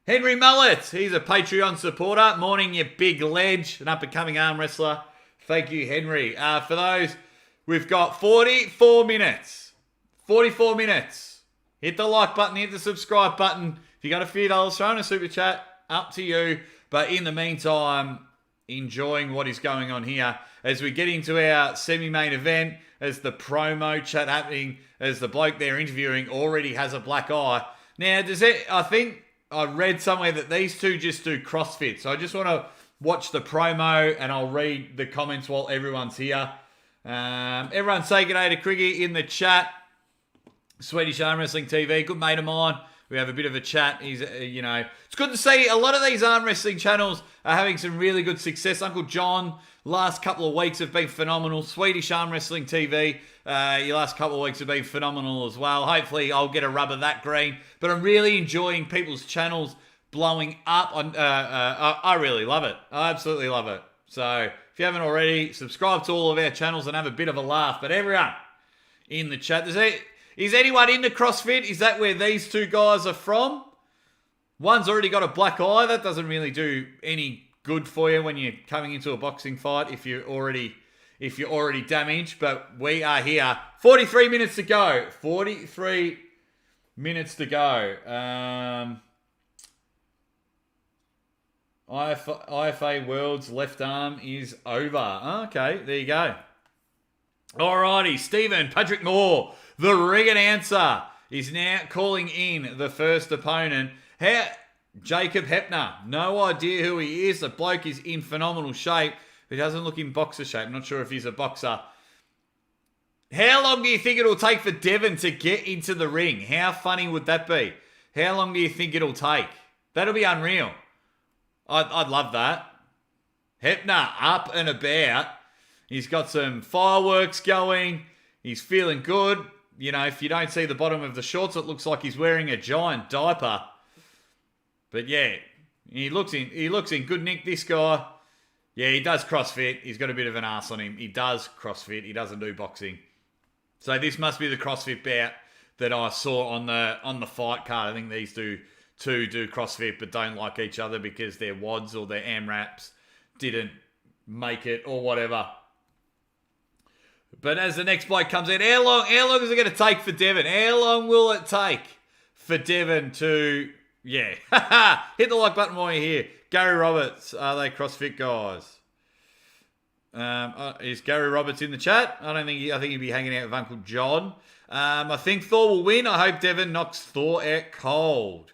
Henry Mullet, he's a Patreon supporter. Morning, you big ledge, an up-and-coming arm wrestler. Thank you, Henry. For those, we've got 44 minutes. 44 minutes. Hit the like button, hit the subscribe button. If you got a few dollars, throw in a super chat. Up to you. But in the meantime, enjoying what is going on here as we get into our semi-main event, as the promo chat happening, as the bloke they're interviewing already has a black eye. Now, I think I read somewhere that these two just do CrossFit. So I just want to watch the promo and I'll read the comments while everyone's here. Everyone say good day to Criggy in the chat. Swedish Arm Wrestling TV, good mate of mine. We have a bit of a chat. He's, it's good to see a lot of these arm wrestling channels are having some really good success. Uncle John, last couple of weeks have been phenomenal. Swedish Arm Wrestling TV, your last couple of weeks have been phenomenal as well. Hopefully I'll get a rub of that green. But I'm really enjoying people's channels blowing up. I really love it. I absolutely love it. So if you haven't already, subscribe to all of our channels and have a bit of a laugh. But everyone in the chat, is anyone into CrossFit? Is that where these two guys are from? One's already got a black eye. That doesn't really do any good for you when you're coming into a boxing fight if you're already damaged. But we are here. 43 minutes to go. 43 minutes to go. IFA World's left arm is over. Okay, there you go. Alrighty, Stephen Patrick Moore, the ring announcer, is now calling in the first opponent. Jacob Hepner, no idea who he is. The bloke is in phenomenal shape. He doesn't look in boxer shape. I'm not sure if he's a boxer. How long do you think it'll take for Devon to get into the ring? How funny would that be? How long do you think it'll take? That'll be unreal. I'd love that. Hepner up and about. He's got some fireworks going. He's feeling good. You know, if you don't see the bottom of the shorts, it looks like he's wearing a giant diaper. But yeah, he looks in good nick, this guy. Yeah, he does CrossFit. He's got a bit of an arse on him. He does CrossFit. He doesn't do boxing. So this must be the CrossFit bout that I saw on the fight card. I think these two do CrossFit but don't like each other because their WODs or their AMRAPs didn't make it or whatever. But as the next bloke comes in, how long is it going to take for Devon? How long will it take for Devon to, hit the like button while you're here. Gary Roberts, are they CrossFit guys? Is Gary Roberts in the chat? I think he'd be hanging out with Uncle John. I think Thor will win. I hope Devon knocks Thor out cold.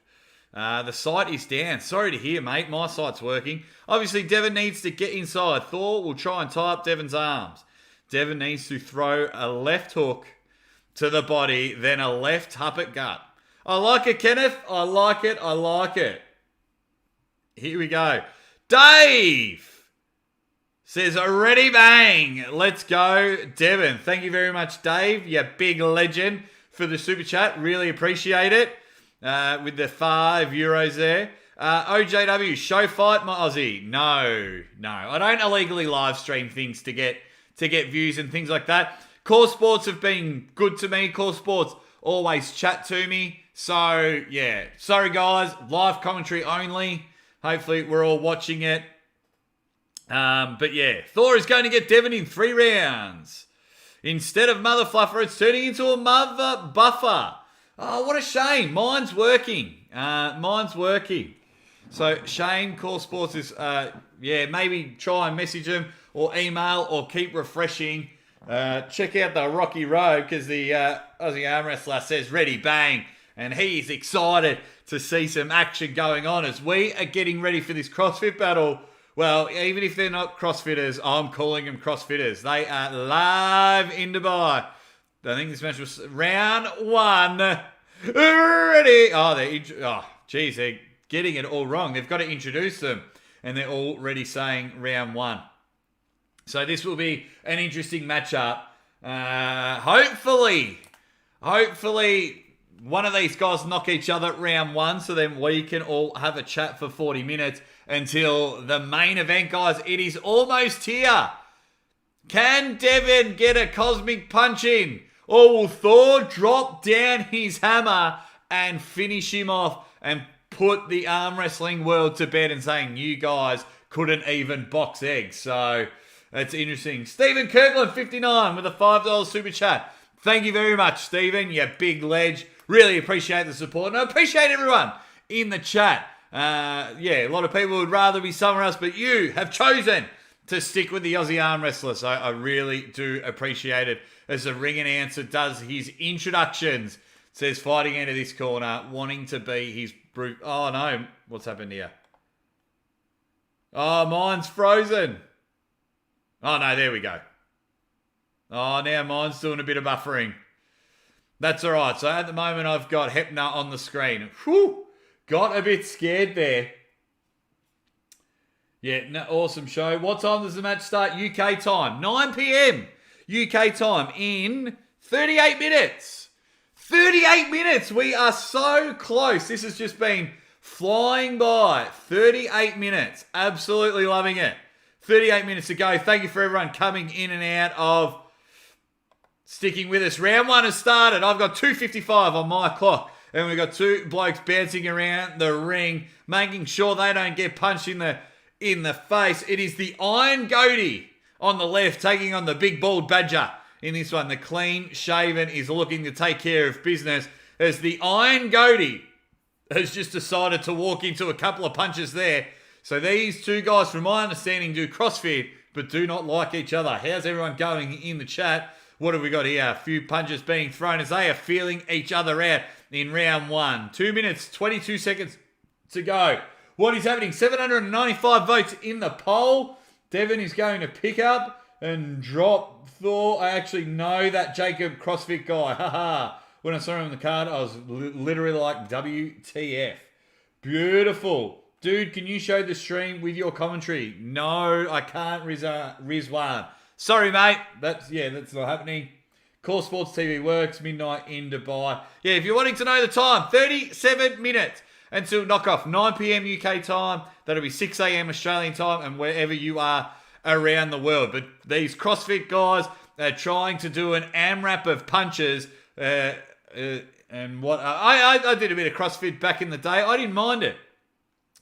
The site is down. Sorry to hear, mate. My site's working. Obviously, Devon needs to get inside. Thor will try and tie up Devon's arms. Devon needs to throw a left hook to the body, then a left huppet gut. I like it, Kenneth. I like it. Here we go. Dave says, ready, bang. Let's go, Devon. Thank you very much, Dave. You big legend for the super chat. Really appreciate it. With the €5 there. OJW, show fight my Aussie. No. I don't illegally live stream things to get views and things like that. Coresports have been good to me. Coresports always chat to me. So, yeah. Sorry, guys. Live commentary only. Hopefully, we're all watching it. But yeah, Thor is going to get Devon in 3 rounds. Instead of Mother Fluffer, it's turning into a Mother Buffer. Oh, what a shame. Mine's working. So Shane, Coresports is, maybe try and message him or email or keep refreshing. Check out the Rocky Road because the Aussie arm wrestler says ready, bang. And he's excited to see some action going on as we are getting ready for this CrossFit battle. Well, even if they're not CrossFitters, I'm calling them CrossFitters. They are live in Dubai. I think this match was round 1. Ready. They're getting it all wrong. They've got to introduce them. And they're already saying round 1. So this will be an interesting matchup. Hopefully, one of these guys knock each other at round 1 so then we can all have a chat for 40 minutes until the main event, guys. It is almost here. Can Devon get a cosmic punch in? Or will Thor drop down his hammer and finish him off and put the arm wrestling world to bed and saying you guys couldn't even box eggs? So that's interesting. Stephen Kirkland, 59 with a $5 super chat. Thank you very much, Stephen. You big ledge. Really appreciate the support. And I appreciate everyone in the chat. A lot of people would rather be somewhere else, but you have chosen to stick with the Aussie arm wrestler. So I really do appreciate it as the ring announcer does his introductions. Says fighting into this corner, wanting to be his brute. Oh no, what's happened here? Oh, mine's frozen. Oh no, there we go. Oh, now mine's doing a bit of buffering. That's all right. So at the moment, I've got Hepner on the screen. Whew. Got a bit scared there. Yeah, awesome show. What time does the match start? UK time. 9 p.m. UK time in 38 minutes. 38 minutes. We are so close. This has just been flying by. 38 minutes. Absolutely loving it. 38 minutes to go. Thank you for everyone coming in and out of sticking with us. Round 1 has started. I've got 2:55 on my clock. And we've got 2 blokes bouncing around the ring, making sure they don't get punched in the face. It is the Iron Goatee on the left taking on the big bald badger in this one. The clean shaven is looking to take care of business as the Iron Goatee has just decided to walk into a couple of punches there. So these 2 guys, from my understanding, do CrossFit but do not like each other. How's everyone going in the chat? What have we got here? A few punches being thrown as they are feeling each other out in round 1. 2 minutes, 22 seconds to go. What is happening? 795 votes in the poll. Devon is going to pick up and drop Thor. I actually know that Jacob CrossFit guy. Haha. When I saw him on the card, I was literally like, WTF. Beautiful. Dude, can you show the stream with your commentary? No, I can't, Rizwan. Sorry, mate. That's not happening. Coresports TV works, midnight in Dubai. Yeah, if you're wanting to know the time, 37 minutes until knockoff, 9 p.m. UK time. That'll be 6 a.m. Australian time and wherever you are around the world. But these CrossFit guys are trying to do an AMRAP of punches. And what I did a bit of CrossFit back in the day. I didn't mind it.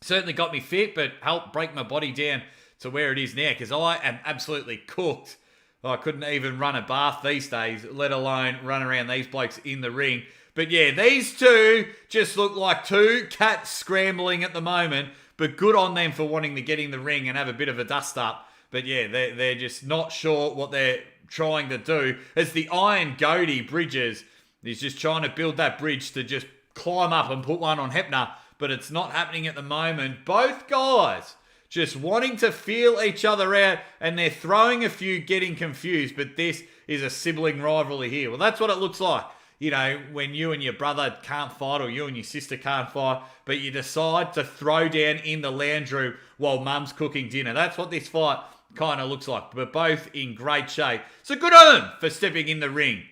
Certainly got me fit, but helped break my body down to where it is now because I am absolutely cooked. I couldn't even run a bath these days, let alone run around these blokes in the ring. But yeah, these 2 just look like 2 cats scrambling at the moment, but good on them for wanting to get in the ring and have a bit of a dust up. But yeah, they're just not sure what they're trying to do. As the Iron Goatee Bridges is just trying to build that bridge to just climb up and put one on Hepner, but it's not happening at the moment. Both guys just wanting to feel each other out, and they're throwing a few, getting confused, but this is a sibling rivalry here. Well, that's what it looks like. You know, when you and your brother can't fight or you and your sister can't fight, but you decide to throw down in the lounge room while mum's cooking dinner. That's what this fight kind of looks like, but both in great shape. So good on them for stepping in the ring.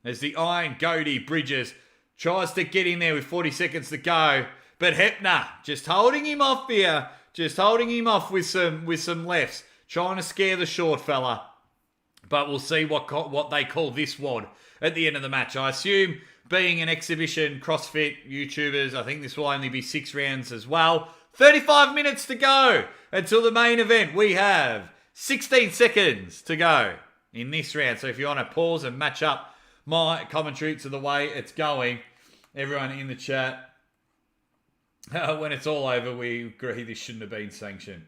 As the Iron Goatee Bridges tries to get in there with 40 seconds to go, but Hepner just holding him off here. Just holding him off with some lefts, trying to scare the short fella. But we'll see what they call this wad at the end of the match. I assume, being an exhibition CrossFit YouTubers, I think this will only be 6 rounds as well. 35 minutes to go until the main event. We have 16 seconds to go in this round. So if you want to pause and match up my commentary to the way it's going, everyone in the chat, when it's all over, we agree this shouldn't have been sanctioned.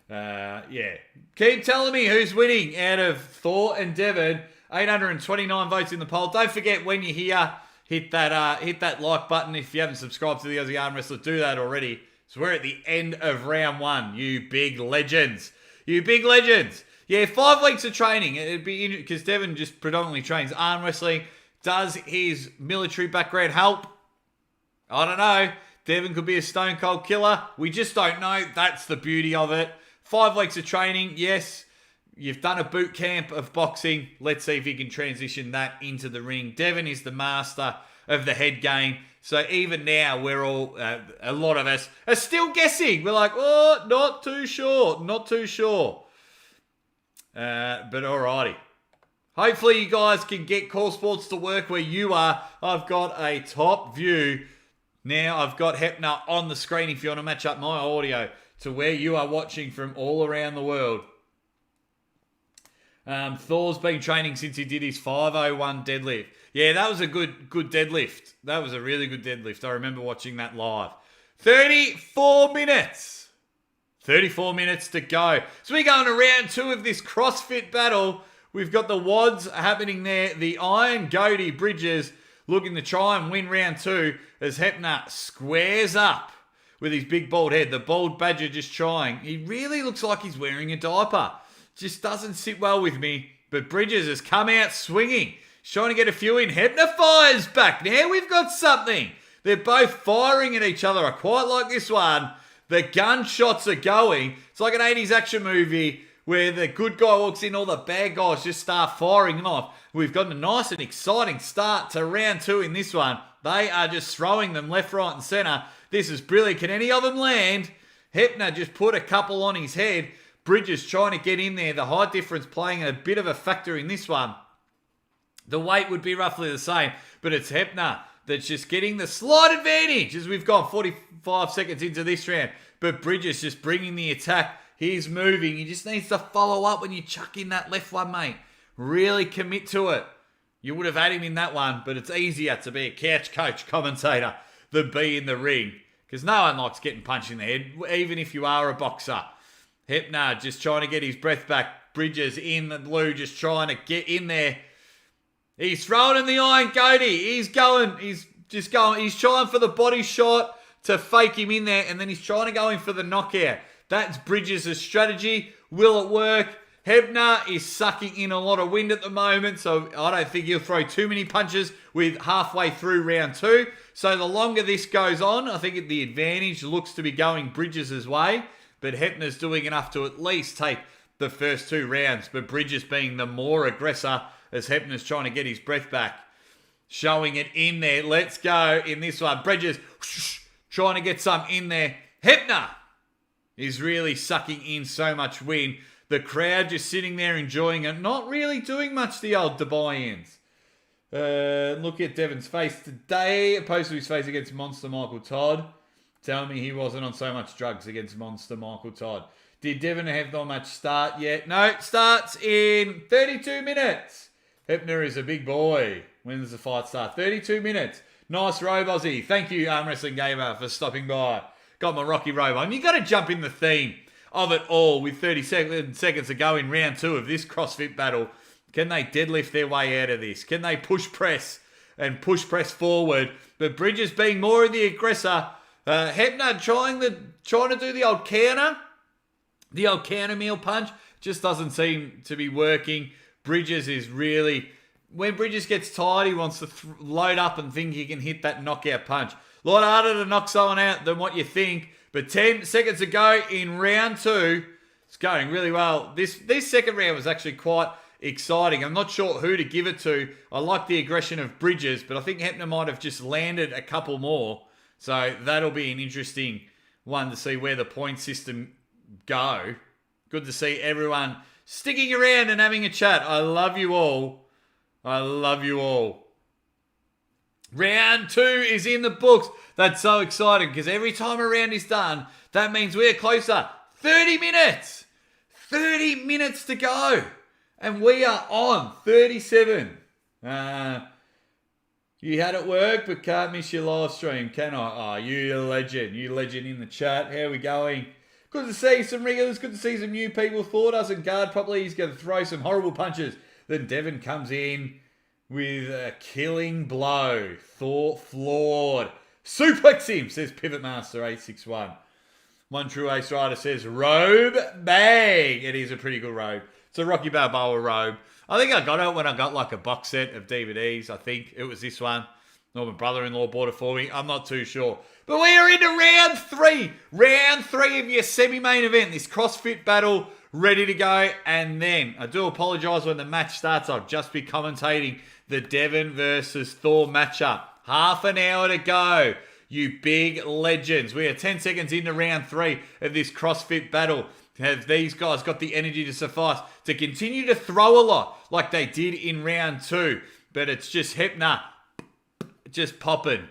Yeah. Keep telling me who's winning out of Thor and Devon. 829 votes in the poll. Don't forget, when you're here, hit that like button. If you haven't subscribed to the Aussie Arm Wrestler, do that already. So we're at the end of round one, you big legends. You big legends. Yeah, 5 weeks of training. It'd be because Devon just predominantly trains arm wrestling. Does his military background help? I don't know. Devon could be a stone cold killer. We just don't know. That's the beauty of it. 5 weeks of training, yes. You've done a boot camp of boxing. Let's see if you can transition that into the ring. Devon is the master of the head game. So even now, we're all, a lot of us are still guessing. We're like, oh, not too sure. Not too sure. But alrighty. Hopefully you guys can get Coresports to work where you are. I've got a top view. Now I've got Hepner on the screen if you want to match up my audio to where you are watching from all around the world. Thor's been training since he did his 501 deadlift. Yeah, that was a good deadlift. That was a really good deadlift. I remember watching that live. 34 minutes. 34 minutes to go. So we're going to round 2 of this CrossFit battle. We've got the wads happening there. The Iron Goatee Bridges looking to try and win round 2 as Hepner squares up with his big bald head. The bald badger just trying. He really looks like he's wearing a diaper. Just doesn't sit well with me. But Bridges has come out swinging. He's trying to get a few in. Hepner fires back. Now we've got something. They're both firing at each other. I quite like this one. The gunshots are going. It's like an 80s action movie where the good guy walks in, all the bad guys just start firing off. We've got a nice and exciting start to round 2 in this one. They are just throwing them left, right and centre. This is brilliant. Can any of them land? Hepner just put a couple on his head. Bridges trying to get in there. The height difference playing a bit of a factor in this one. The weight would be roughly the same, but it's Hepner that's just getting the slight advantage as we've gone 45 seconds into this round. But Bridges just bringing the attack. He's moving. He just needs to follow up when you chuck in that left one, mate. Really commit to it. You would have had him in that one, but it's easier to be a couch coach commentator than be in the ring because no one likes getting punched in the head, even if you are a boxer. Hepner just trying to get his breath back. Bridges in the blue, just trying to get in there. He's throwing in the Iron Goatee. He's going. He's trying for the body shot to fake him in there, and then he's trying to go in for the knockout. That's Bridges' strategy. Will it work? Hepner is sucking in a lot of wind at the moment, so I don't think he'll throw too many punches with halfway through round 2. So the longer this goes on, I think the advantage looks to be going Bridges' way. But Hepner's doing enough to at least take the first 2 rounds. But Bridges being the more aggressor as Hepner's trying to get his breath back. Showing it in there. Let's go in this one. Bridges trying to get some in there. Hepner is really sucking in so much wind. The crowd just sitting there enjoying it. Not really doing much, the old buy-ins. Look at Devon's face today. Opposed to his face against Monster Michael Todd. Tell me he wasn't on so much drugs against Monster Michael Todd. Did Devon have not much start yet? No, it starts in 32 minutes. Hepner is a big boy. When does the fight start? 32 minutes. Nice robe, Aussie. Thank you, Arm Wrestling Gamer, for stopping by. Got my Rocky robe on. You got to jump in the theme of it all with 30 seconds to go in round 2 of this CrossFit battle. Can they deadlift their way out of this? Can they push press and push press forward? But Bridges being more of the aggressor. Hepner trying to do the old counter meal punch. Just doesn't seem to be working. Bridges is really... When Bridges gets tired, he wants to load up and think he can hit that knockout punch. A lot harder to knock someone out than what you think. But 10 seconds to go in round 2. It's going really well. This second round was actually quite exciting. I'm not sure who to give it to. I like the aggression of Bridges, but I think Hepner might have just landed a couple more. So that'll be an interesting one to see where the point system go. Good to see everyone sticking around and having a chat. I love you all. I love you all. Round 2 is in the books. That's so exciting because every time a round is done, that means we're closer. 30 minutes. 30 minutes to go. And we are on 37. You had it work, but can't miss your live stream, can I? Oh, you legend. You legend in the chat. How are we going? Good to see some regulars. Good to see some new people. Thor doesn't guard properly. He's going to throw some horrible punches. Then Devon comes in with a killing blow. Thor floored. Suplex him, says Pivot Master 861. One True Ace Rider says robe bag. It is a pretty good robe. It's a Rocky Balboa robe. I think I got it when I got like a box set of DVDs. I think it was this one. Or my brother-in-law bought it for me. I'm not too sure. But we are into round 3. Round 3 of your semi-main event. This CrossFit battle ready to go. And then, I do apologise when the match starts. I'll just be commentating the Devon versus Thor matchup. Half an hour to go. You big legends. We are 10 seconds into round 3 of this CrossFit battle. Have these guys got the energy to suffice to continue to throw a lot like they did in round 2? But it's just Hebner just popping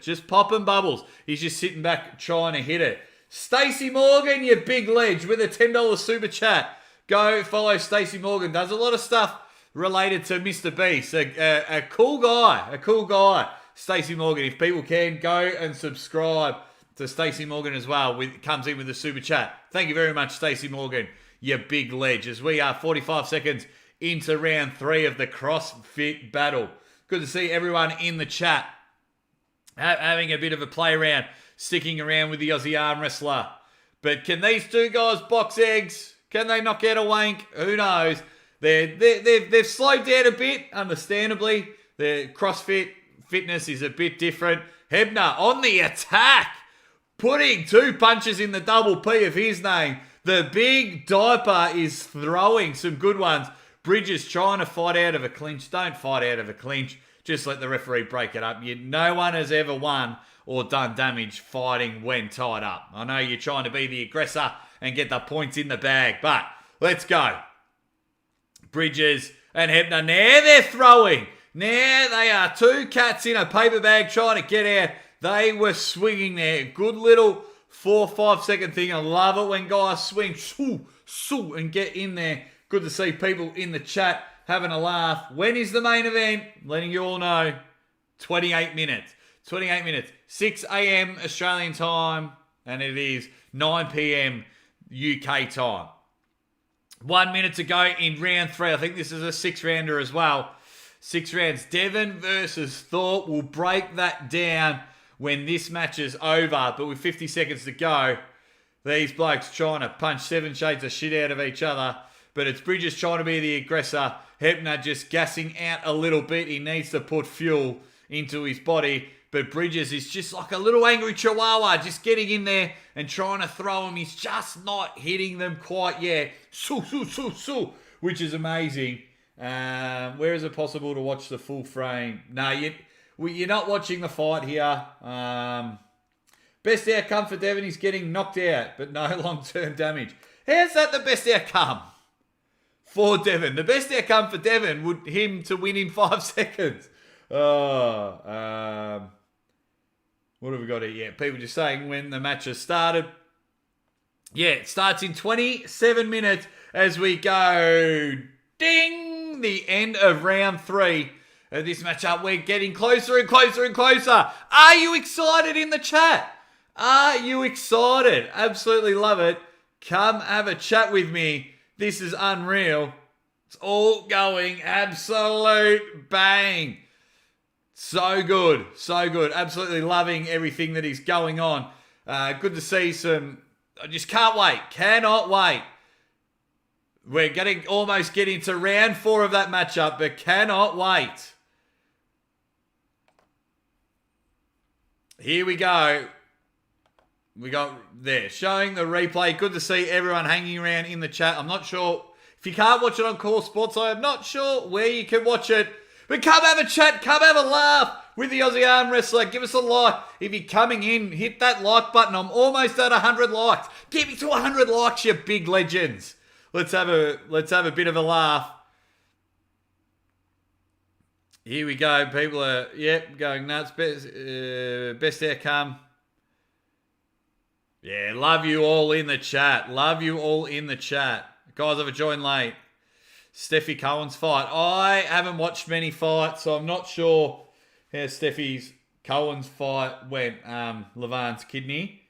bubbles. He's just sitting back trying to hit it. Stacey Morgan, you big ledge, with a $10 super chat. Go follow Stacey Morgan. Does a lot of stuff related to Mr. Beast. A cool guy. Stacey Morgan. If people can, go and subscribe to Stacey Morgan as well. Comes in with a super chat. Thank you very much, Stacey Morgan, you big ledge. As we are 45 seconds into round 3 of the CrossFit battle. Good to see everyone in the chat having a bit of a play around, sticking around with the Aussie arm wrestler. But can these two guys box eggs? Can they knock out a wank? Who knows? They've slowed down a bit, understandably. Their CrossFit fitness is a bit different. Hebner on the attack, putting 2 punches in the double P of his name. The big diaper is throwing some good ones. Bridges trying to fight out of a clinch. Don't fight out of a clinch. Just let the referee break it up. No one has ever won or done damage fighting when tied up. I know you're trying to be the aggressor and get the points in the bag, but let's go. Bridges and Hebner. Now they're throwing. Now they are 2 cats in a paper bag trying to get out. They were swinging there. Good little 4-5 second thing. I love it when guys swing and get in there. Good to see people in the chat having a laugh. When is the main event? Letting you all know. 28 minutes. 28 minutes. 6 a.m. Australian time. And it is 9 p.m. UK time. 1 minute to go in round 3. I think this is a 6-rounder as well. 6 rounds. Devon versus Thor. We'll break that down when this match is over. But with 50 seconds to go, these blokes trying to punch 7 shades of shit out of each other. But it's Bridges trying to be the aggressor. Hebner just gassing out a little bit. He needs to put fuel into his body. But Bridges is just like a little angry chihuahua, just getting in there and trying to throw him. He's just not hitting them quite yet. Which is amazing. Where is it possible to watch the full frame? No, you're not watching the fight here. Best outcome for Devon is getting knocked out, but no long-term damage. How's that the best outcome for Devon? The best outcome for Devon would him to win in 5 seconds. What have we got here? Yeah, people just saying when the match has started. Yeah, it starts in 27 minutes as we go. Ding! The end of round 3 of this matchup. We're getting closer and closer and closer. Are you excited in the chat? Are you excited? Absolutely love it. Come have a chat with me. This is unreal. It's all going absolute bang. So good. So good. Absolutely loving everything that is going on. Good to see some. I just can't wait. Cannot wait. We're almost getting to round 4 of that matchup, but cannot wait. Here we go. We got there. Showing the replay. Good to see everyone hanging around in the chat. I'm not sure. If you can't watch it on Coresports, I am not sure where you can watch it. But come have a chat. Come have a laugh with the Aussie Arm Wrestler. Give us a like. If you're coming in, hit that like button. I'm almost at 100 likes. Get me to 100 likes, you big legends. Let's have a bit of a laugh. Here we go. People are, going nuts. Best outcome. Yeah, love you all in the chat. Love you all in the chat. Guys, I've joined late. Steffi Cohen's fight. I haven't watched many fights, so I'm not sure how Steffi's Cohen's fight went. Levan's kidney.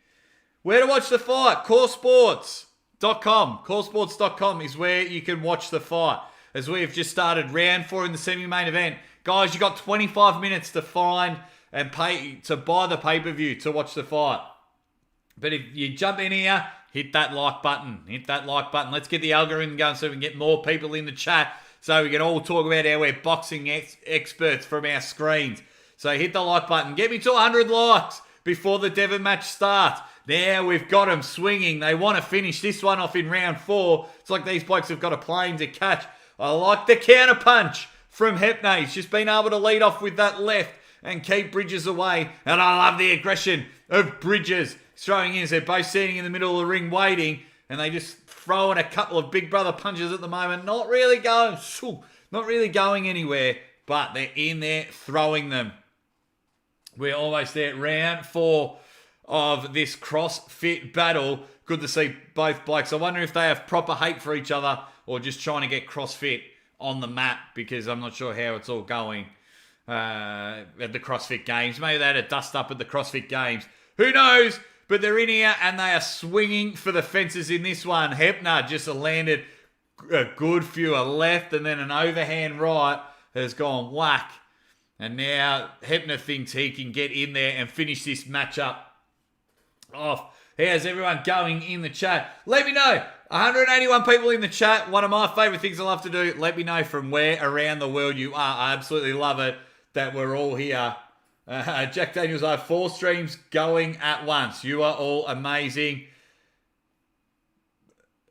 Where to watch the fight? Coresports.com. Coresports.com is where you can watch the fight. As we have just started round 4 in the semi-main event. Guys, you got 25 minutes to find and pay to buy the pay-per-view to watch the fight. But if you jump in here, hit that like button. Hit that like button. Let's get the algorithm going so we can get more people in the chat so we can all talk about how we're boxing experts from our screens. So hit the like button. Get me to 100 likes before the Devon match starts. Now we've got them swinging. They want to finish this one off in round 4. It's like these blokes have got a plane to catch. I like the counter punch from Hepner. He's just been able to lead off with that left and keep Bridges away. And I love the aggression of Bridges throwing in. They're both standing in the middle of the ring waiting. And they just throw in a couple of big brother punches at the moment. Not really going anywhere. But they're in there throwing them. We're almost there. Round 4 of this CrossFit battle. Good to see both blokes. I wonder if they have proper hate for each other or just trying to get CrossFit on the map, because I'm not sure how it's all going at the CrossFit Games. Maybe they had a dust up at the CrossFit Games. Who knows? But they're in here and they are swinging for the fences in this one. Hepner just landed a good few, a left and then an overhand right has gone whack. And now Hepner thinks he can get in there and finish this matchup off. How's everyone going in the chat? Let me know. 181 people in the chat. One of my favourite things I love to do. Let me know from where around the world you are. I absolutely love it that we're all here. Jack Daniels, I have 4 streams going at once. You are all amazing.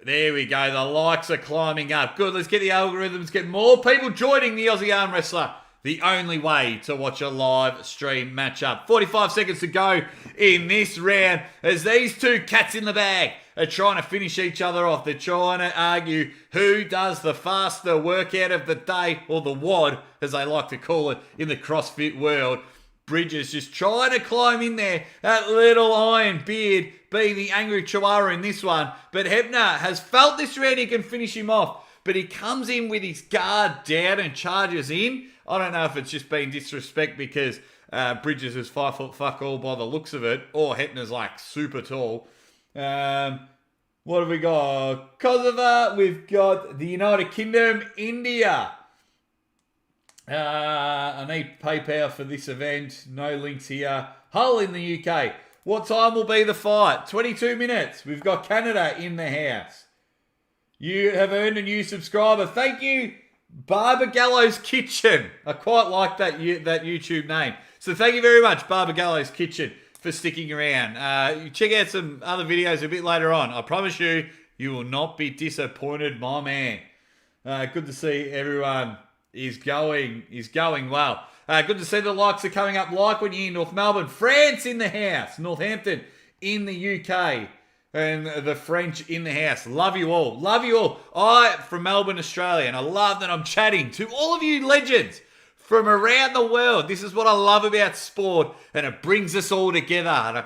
There we go. The likes are climbing up. Good. Let's get the algorithms. Get more people joining the Aussie Arm Wrestler. The only way to watch a live stream matchup. 45 seconds to go in this round as these two cats in the bag are trying to finish each other off. They're trying to argue who does the faster workout of the day, or the WOD, as they like to call it in the CrossFit world. Bridges just trying to climb in there. That little iron beard being the angry chihuahua in this one. But Hepner has felt this round he can finish him off. But he comes in with his guard down and charges in. I don't know if it's just been disrespect because Bridges is 5 foot fuck all by the looks of it, or Hepner's like super tall. What have we got? Kosovo, we've got the United Kingdom, India. I need PayPal for this event. No links here. Hull in the UK. What time will be the fight? 22 minutes. We've got Canada in the house. You have earned a new subscriber. Thank you, Barber Gallows Kitchen. I quite like that YouTube name. So thank you very much, Barber Gallows Kitchen, for sticking around. You check out some other videos a bit later on. I promise you, you will not be disappointed, my man. Good to see everyone is going well. Good to see the likes are coming up. Like when you're in North Melbourne, France in the house, Northampton in the UK. And the French in the house. Love you all. Love you all. From Melbourne, Australia. And I love that I'm chatting to all of you legends from around the world. This is what I love about sport. And it brings us all together.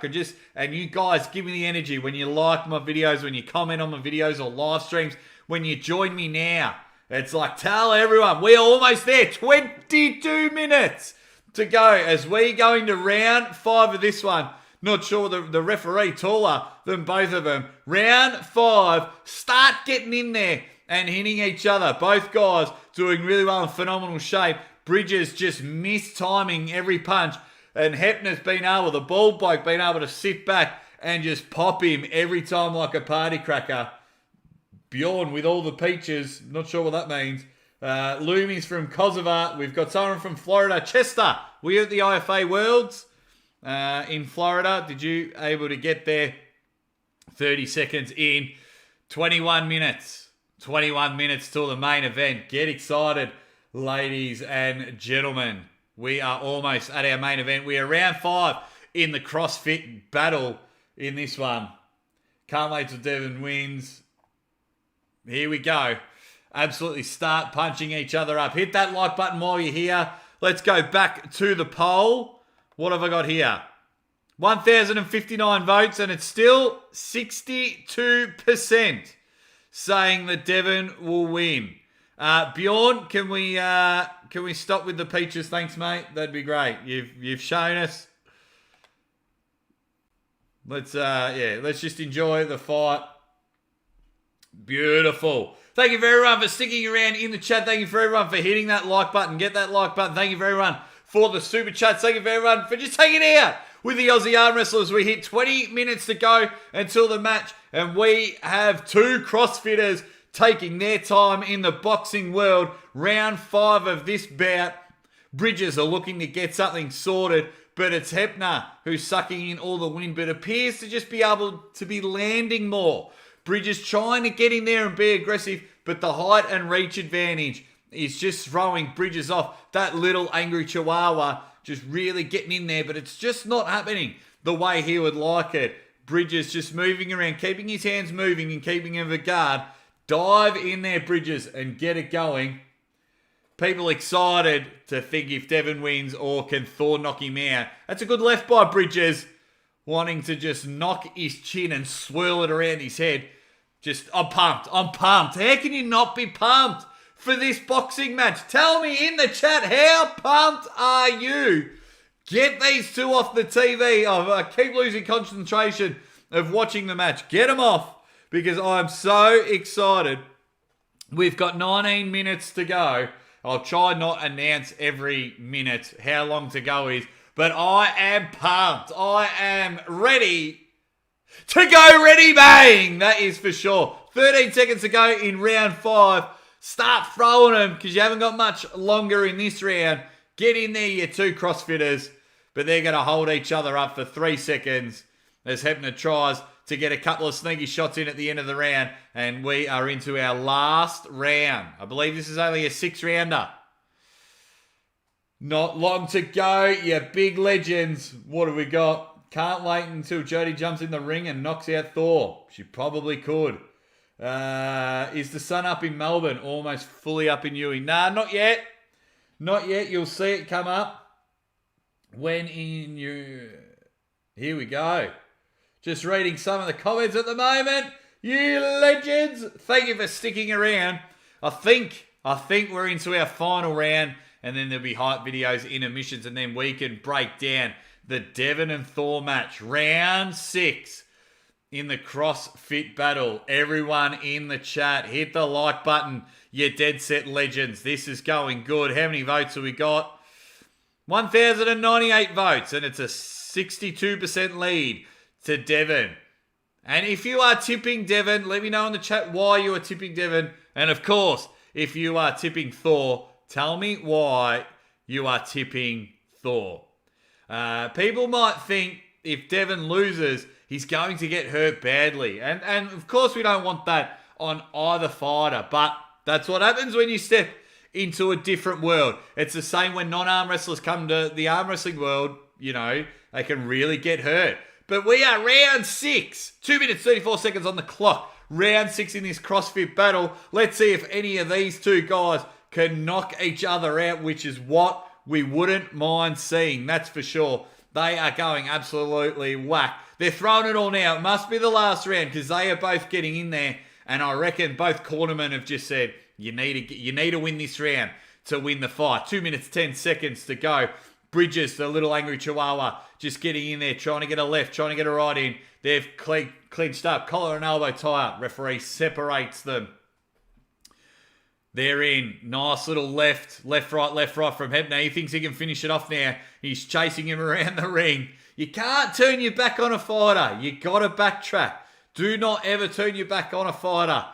And you guys give me the energy when you like my videos, when you comment on my videos or live streams, when you join me now. It's like, tell everyone, we're almost there. 22 minutes to go as we go into round 5 of this one. Not sure the referee taller than both of them. Round 5, start getting in there and hitting each other. Both guys doing really well in phenomenal shape. Bridges just mistiming every punch. And Hepner's been able, the bald bloke, been able to sit back and just pop him every time like a party cracker. Bjorn with all the peaches. Not sure what that means. Loomies from Kosovo. We've got someone from Florida. Chester, were you at the IFA Worlds? In Florida, did you able to get there? 30 seconds in, 21 minutes. 21 minutes till the main event. Get excited, ladies and gentlemen. We are almost at our main event. We are round 5 in the CrossFit battle in this one. Can't wait till Devon wins. Here we go. Absolutely start punching each other up. Hit that like button while you're here. Let's go back to the poll. What have I got here? 1,059 votes, and it's still 62% saying that Devon will win. Bjorn, can we stop with the peaches? Thanks, mate. That'd be great. You've shown us. Let's just enjoy the fight. Beautiful. Thank you for everyone for sticking around in the chat. Thank you for everyone for hitting that like button. Get that like button. Thank you for everyone for the super chats. Thank you for everyone for just hanging out with the Aussie arm wrestlers. We hit 20 minutes to go until the match, and we have two CrossFitters taking their time in the boxing world. Round 5 of this bout. Bridges are looking to get something sorted, but it's Hebner who's sucking in all the wind, but appears to just be able to be landing more. Bridges trying to get in there and be aggressive, but the height and reach advantage is just throwing Bridges off. That little angry chihuahua just really getting in there, but it's just not happening the way he would like it. Bridges just moving around, keeping his hands moving and keeping him a guard. Dive in there, Bridges, and get it going. People excited to think if Devon wins or can Thor knock him out. That's a good left by Bridges. Wanting to just knock his chin and swirl it around his head. I'm pumped. How can you not be pumped for this boxing match? Tell me in the chat, how pumped are you? Get these two off the TV. I keep losing concentration of watching the match. Get them off because I'm so excited. We've got 19 minutes to go. I'll try not announce every minute how long to go is. But I am pumped. I am ready to go ready bang. That is for sure. 13 seconds to go in round 5. Start throwing them because you haven't got much longer in this round. Get in there, you two CrossFitters. But they're going to hold each other up for 3 seconds as Hebner tries to get a couple of sneaky shots in at the end of the round. And we are into our last round. I believe this is only a 6-rounder. Not long to go, you big legends. What have we got? Can't wait until Jodie jumps in the ring and knocks out Thor. She probably could. Is the sun up in Melbourne? Almost fully up in Ewing. Nah, not yet. Not yet. You'll see it come up when in you. Here we go. Just reading some of the comments at the moment. You legends. Thank you for sticking around. I think we're into our final round. And then there'll be hype videos, intermissions, and then we can break down the Devon and Thor match. Round 6 in the CrossFit battle. Everyone in the chat, hit the like button. You dead set legends. This is going good. How many votes have we got? 1,098 votes, and it's a 62% lead to Devon. And if you are tipping Devon, let me know in the chat why you are tipping Devon. And of course, if you are tipping Thor, tell me why you are tipping Thor. People might think if Devon loses, he's going to get hurt badly. And of course we don't want that on either fighter. But that's what happens when you step into a different world. It's the same when non-arm wrestlers come to the arm wrestling world. You know, they can really get hurt. But we are round 6. 2 minutes, 34 seconds on the clock. Round 6 in this CrossFit battle. Let's see if any of these two guys can knock each other out, which is what we wouldn't mind seeing. That's for sure. They are going absolutely whack. They're throwing it all now. It must be the last round because they are both getting in there. And I reckon both cornermen have just said, you need to win this round to win the fight. 2 minutes, 10 seconds to go. Bridges, the little angry chihuahua, just getting in there, trying to get a left, trying to get a right in. They've clenched up. Collar and elbow tie up. Referee separates them. They're in. Nice little left, right from Hebner. He thinks he can finish it off now. He's chasing him around the ring. You can't turn your back on a fighter. You got to backtrack. Do not ever turn your back on a fighter.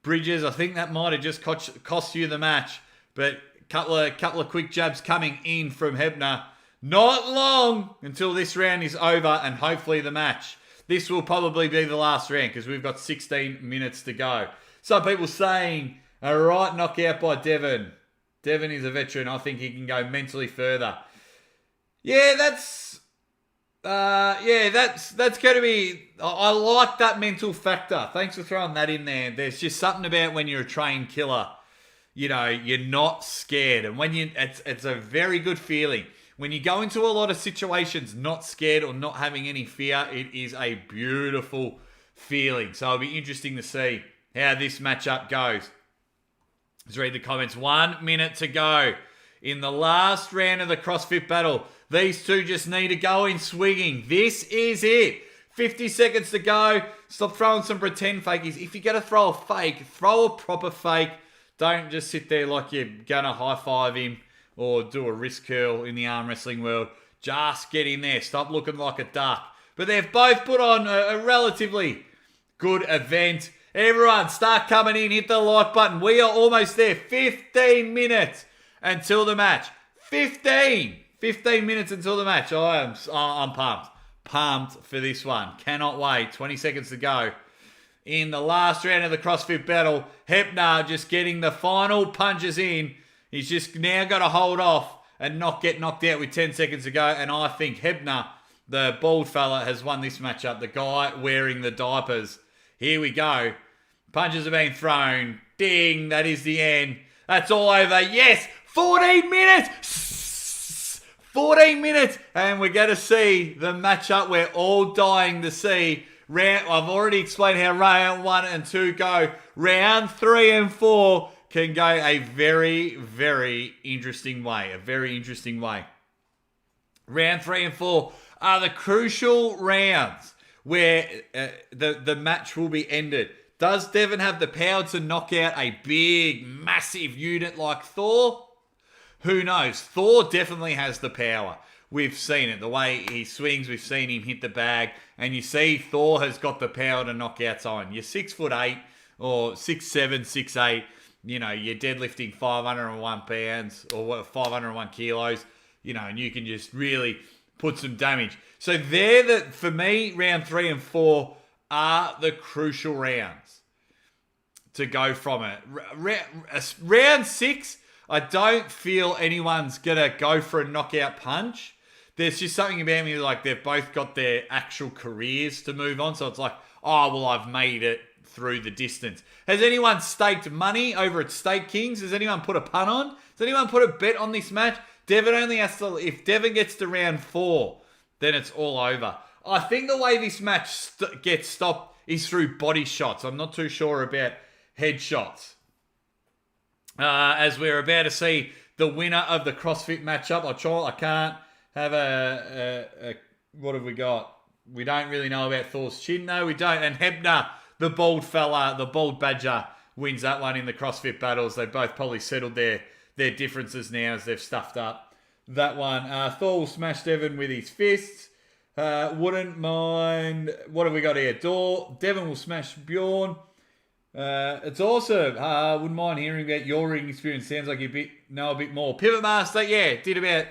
Bridges, I think that might have just cost you the match. But couple of quick jabs coming in from Hebner. Not long until this round is over and hopefully the match. This will probably be the last round because we've got 16 minutes to go. Some people saying a right knockout by Devon. Devon is a veteran. I think he can go mentally further. Yeah, that's going to be. I like that mental factor. Thanks for throwing that in there. There's just something about when you're a trained killer. you're not scared. And when it's a very good feeling. When you go into a lot of situations not scared or not having any fear, it is a beautiful feeling. So it'll be interesting to see how this matchup goes. Let's read the comments. 1 minute to go in the last round of the CrossFit battle. These two just need to go in swinging. This is it. 50 seconds to go. Stop throwing some pretend fakies. If you're going to throw a fake, throw a proper fake. Don't just sit there like you're going to high-five him or do a wrist curl in the arm wrestling world. Just get in there. Stop looking like a duck. But they've both put on a relatively good event. Everyone, start coming in. Hit the like button. We are almost there. 15 minutes until the match. 15 minutes until the match. I'm pumped. Pumped for this one. Cannot wait. 20 seconds to go. In the last round of the CrossFit battle, Hebner just getting the final punches in. He's just now got to hold off and not get knocked out with 10 seconds to go. And I think Hebner, the bald fella, has won this matchup. The guy wearing the diapers. Here we go. Punches are being thrown. Ding. That is the end. That's all over. Yes. 14 minutes. 14 minutes. And we're going to see the matchup we're all dying to see. I've already explained how round 1 and 2 go. Round 3 and 4 can go a very, very interesting way. A very interesting way. Round 3 and 4 are the crucial rounds where the match will be ended. Does Devon have the power to knock out a big, massive unit like Thor? Who knows? Thor definitely has the power. We've seen it. The way he swings, we've seen him hit the bag. And you see Thor has got the power to knock out someone. You're 6'8" or 6'7", 6'8". You're deadlifting 501 pounds or 501 kilos. And you can just really put some damage. So for me, round 3 and 4 are the crucial rounds to go from it. Round 6, I don't feel anyone's going to go for a knockout punch. There's just something about me like they've both got their actual careers to move on. So it's like, I've made it through the distance. Has anyone staked money over at Stake Kings? Has anyone put a punt on? Has anyone put a bet on this match? Devon only has to, if Devon gets to round 4, then it's all over. I think the way this match gets stopped is through body shots. I'm not too sure about head shots. As we're about to see the winner of the CrossFit matchup. I can't have what have we got? We don't really know about Thor's chin. No, we don't. And Hebner, the bald fella, the bald badger, wins that one in the CrossFit battles. They both probably settled their differences now as they've stuffed up that one. Thor will smash Devon with his fists. Wouldn't mind. What have we got here? Devon will smash Bjorn. It's awesome. Wouldn't mind hearing about your ring experience. Sounds like you know a bit more. Pivot Master, did about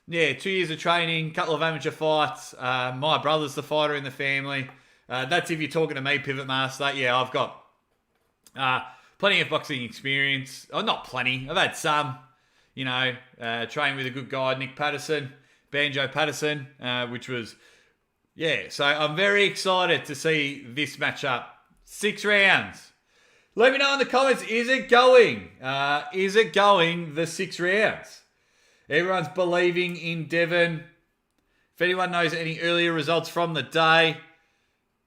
2 years of training, couple of amateur fights. My brother's the fighter in the family. That's if you're talking to me, Pivot Master. Yeah, I've got plenty of boxing experience. Oh, not plenty. I've had some. Trained with a good guy, Nick Patterson, Banjo Patterson, which was, So I'm very excited to see this matchup. 6 rounds. Let me know in the comments, is it going? Is it going the 6 rounds? Everyone's believing in Devon. If anyone knows any earlier results from the day,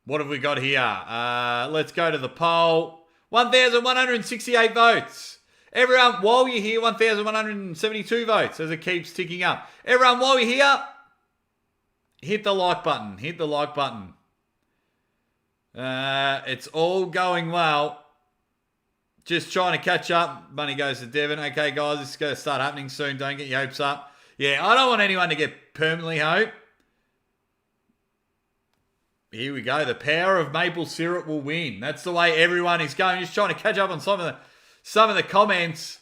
what have we got here? Let's go to the poll. 1,168 votes. Everyone, while you're here, 1,172 votes as it keeps ticking up. Everyone, while you're here, hit the like button. Hit the like button. It's all going well. Just trying to catch up. Money goes to Devon. Okay, guys, this is going to start happening soon. Don't get your hopes up. I don't want anyone to get permanently hope. Here we go. The power of maple syrup will win. That's the way everyone is going. Just trying to catch up on some of the comments.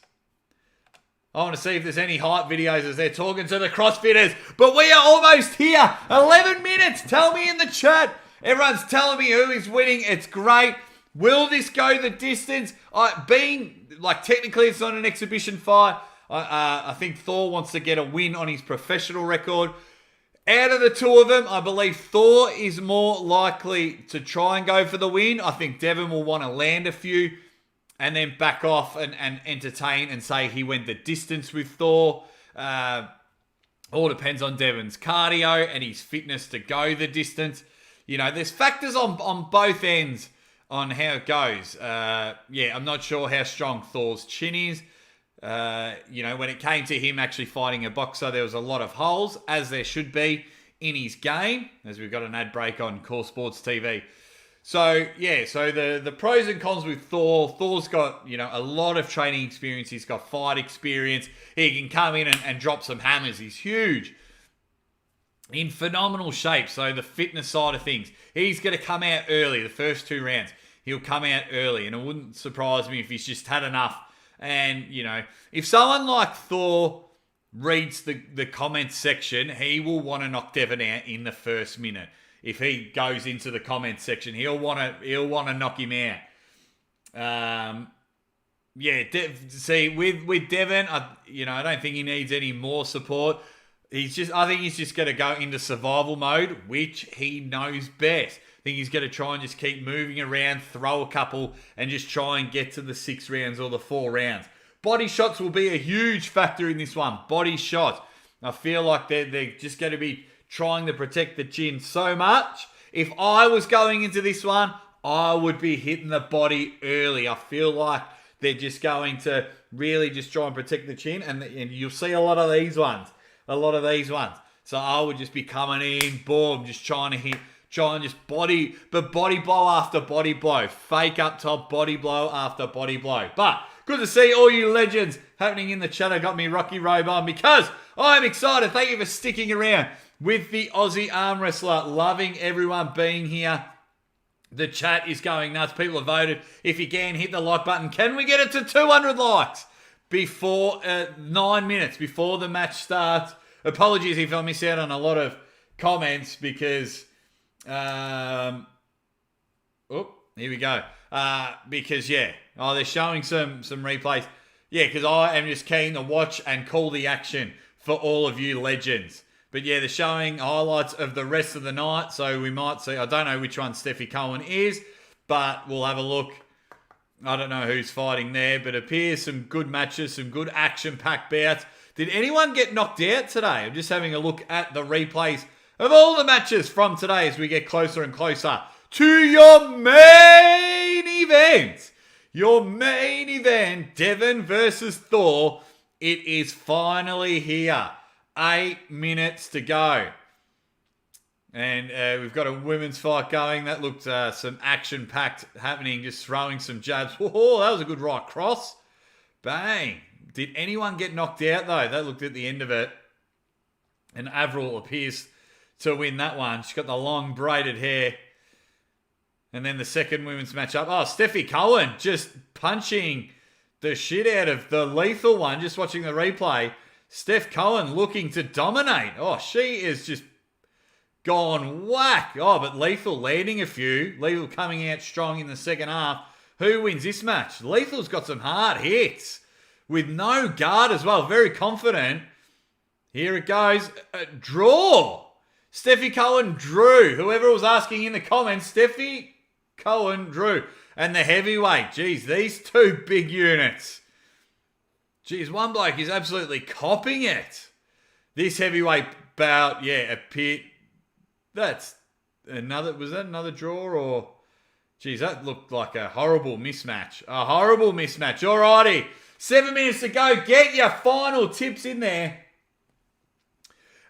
I want to see if there's any hype videos as they're talking to the CrossFitters. But we are almost here. 11 minutes. Tell me in the chat. Everyone's telling me who is winning. It's great. Will this go the distance? Technically it's not an exhibition fight. I think Thor wants to get a win on his professional record. Out of the two of them, I believe Thor is more likely to try and go for the win. I think Devon will want to land a few and then back off and entertain and say he went the distance with Thor. All depends on Devon's cardio and his fitness to go the distance. You know, there's factors on both ends on how it goes. I'm not sure how strong Thor's chin is. You know, when it came to him actually fighting a boxer, there was a lot of holes, as there should be in his game, as we've got an ad break on Coresports TV. So the pros and cons with Thor. Thor's got, you know, a lot of training experience. He's got fight experience. He can come in and drop some hammers. He's huge. In phenomenal shape. So the fitness side of things. He's going to come out early. The first 2 rounds, he'll come out early. And it wouldn't surprise me if he's just had enough. And, you know, if someone like Thor reads the comments section, he will want to knock Devon out in the first minute. If he goes into the comments section, he'll want to knock him out. With Devon, I don't think he needs any more support. I think he's just going to go into survival mode, which he knows best. I think he's going to try and just keep moving around, throw a couple, and just try and get to the 6 rounds or the 4 rounds. Body shots will be a huge factor in this one. Body shots. I feel like they're just going to be trying to protect the chin so much. If I was going into this one, I would be hitting the body early. I feel like they're just going to really just try and protect the chin, and you'll see a lot of these ones. So I would just be coming in, boom, just trying and just body blow after body blow. Fake up top, body blow after body blow. But good to see all you legends happening in the chat. I got me Rocky robe on because I'm excited. Thank you for sticking around with the Aussie arm wrestler. Loving everyone being here. The chat is going nuts. People have voted. If you can, hit the like button. Can we get it to 200 likes before 9 minutes before the match starts? Apologies if I miss out on a lot of comments because... here we go. They're showing some replays. Yeah, because I am just keen to watch and call the action for all of you legends. But yeah, they're showing highlights of the rest of the night, so we might see. I don't know which one Steffi Cohen is, but we'll have a look. I don't know who's fighting there, but it appears some good matches, some good action-packed bouts. Did anyone get knocked out today? I'm just having a look at the replays of all the matches from today as we get closer and closer to your main event. Your main event, Devon versus Thor. It is finally here. 8 minutes to go. And we've got a women's fight going. That looked some action-packed happening, just throwing some jabs. Whoa, that was a good right cross. Bang. Did anyone get knocked out, though? That looked at the end of it. And Avril appears to win that one. She's got the long braided hair. And then the second women's matchup. Oh, Steffi Cohen just punching the shit out of the lethal one. Just watching the replay. Steph Cohen looking to dominate. Oh, she is just gone whack. Oh, but Lethal landing a few. Lethal coming out strong in the second half. Who wins this match? Lethal's got some hard hits with no guard as well. Very confident. Here it goes. Draw. Steffi Cohen drew. Whoever was asking in the comments, Steffi Cohen drew. And the heavyweight. Geez, these two big units. Geez, one bloke is absolutely copping it. This heavyweight bout, yeah, appeared. Was that another draw or? Geez, that looked like a horrible mismatch. A horrible mismatch. Alrighty. 7 minutes to go. Get your final tips in there.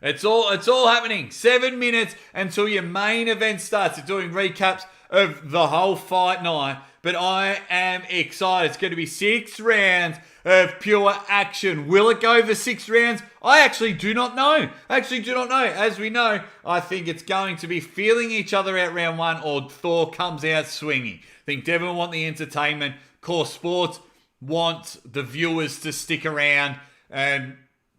It's all happening. 7 minutes until your main event starts. They're doing recaps of the whole fight night. But I am excited. It's going to be 6 rounds of pure action. Will it go for 6 rounds? I actually do not know. As we know, I think it's going to be feeling each other out round 1 or Thor comes out swinging. I think Devon want the entertainment. Coresports wants the viewers to stick around and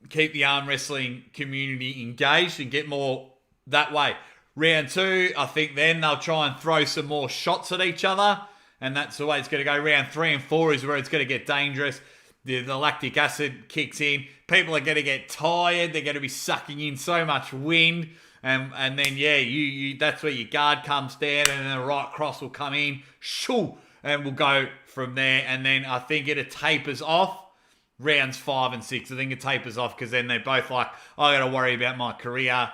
keep the arm wrestling community engaged and get more that way. Round 2, I think then they'll try and throw some more shots at each other. And that's the way it's going to go. Round 3 and 4 is where it's going to get dangerous. The lactic acid kicks in. People are going to get tired. They're going to be sucking in so much wind. And then, yeah, you that's where your guard comes down and then the right cross will come in. Shoo! and we'll go from there. And then I think it tapers off rounds 5 and 6. I think it tapers off because then they're both like, I got to worry about my career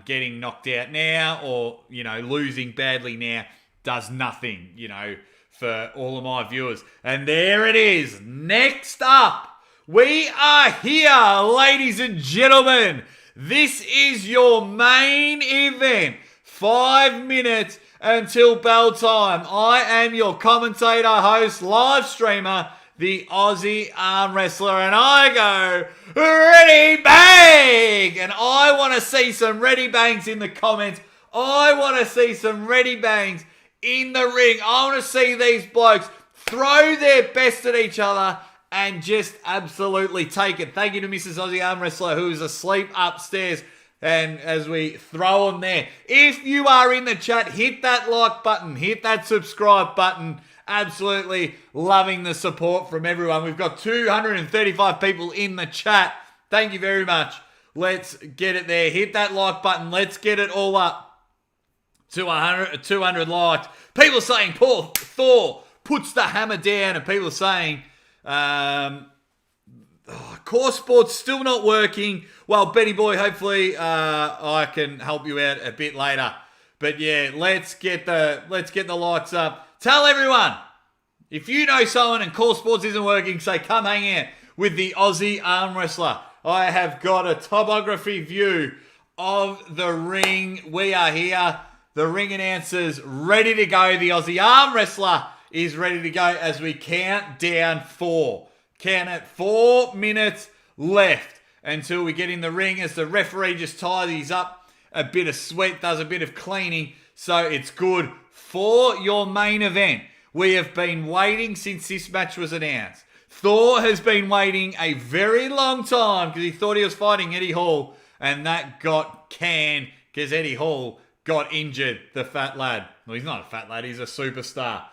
getting knocked out now, or, you know, losing badly now does nothing, you know, for all of my viewers. And there it is. Next up, we are here, ladies and gentlemen. This is your main event. 5 minutes until bell time. I am your commentator, host, live streamer, the Aussie arm wrestler, and I go, ready bang! And I want to see some ready bangs in the comments. I want to see some ready bangs in the ring. I want to see these blokes throw their best at each other and just absolutely take it. Thank you to Mrs. Aussie Arm Wrestler, who is asleep upstairs. And as we throw them there, if you are in the chat, hit that like button, hit that subscribe button. Absolutely loving the support from everyone. We've got 235 people in the chat. Thank you very much. Let's get it there. Hit that like button. Let's get it all up to 200 likes. People saying poor Thor puts the hammer down, and people saying Coresports still not working. Well, Benny Boy, hopefully I can help you out a bit later. But yeah, let's get the lights up. Tell everyone, if you know someone and Coresports isn't working, say come hang out with the Aussie Arm Wrestler. I have got a topography view of the ring. We are here. The ring announcers ready to go. The Aussie Arm Wrestler is ready to go as we count down 4. Count at 4 minutes left until we get in the ring, as the referee just tidies up a bit of sweat, does a bit of cleaning, so it's good for your main event. We have been waiting since this match was announced. Thor has been waiting a very long time because he thought he was fighting Eddie Hall, and that got canned because Eddie Hall got injured, the fat lad. Well, he's not a fat lad, he's a superstar.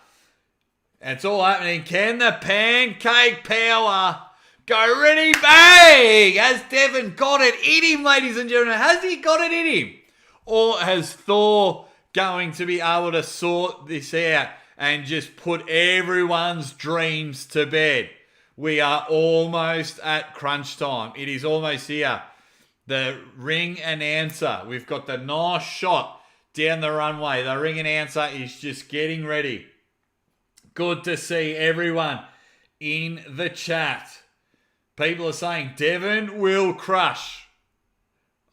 And it's all happening. Can the pancake power go? Ready, bang! Has Devon got it in him, ladies and gentlemen? Has he got it in him? Or has Thor going to be able to sort this out and just put everyone's dreams to bed? We are almost at crunch time. It is almost here. The ring announcer, we've got the nice shot down the runway. The ring announcer is just getting ready. Good to see everyone in the chat. People are saying Devon will crush.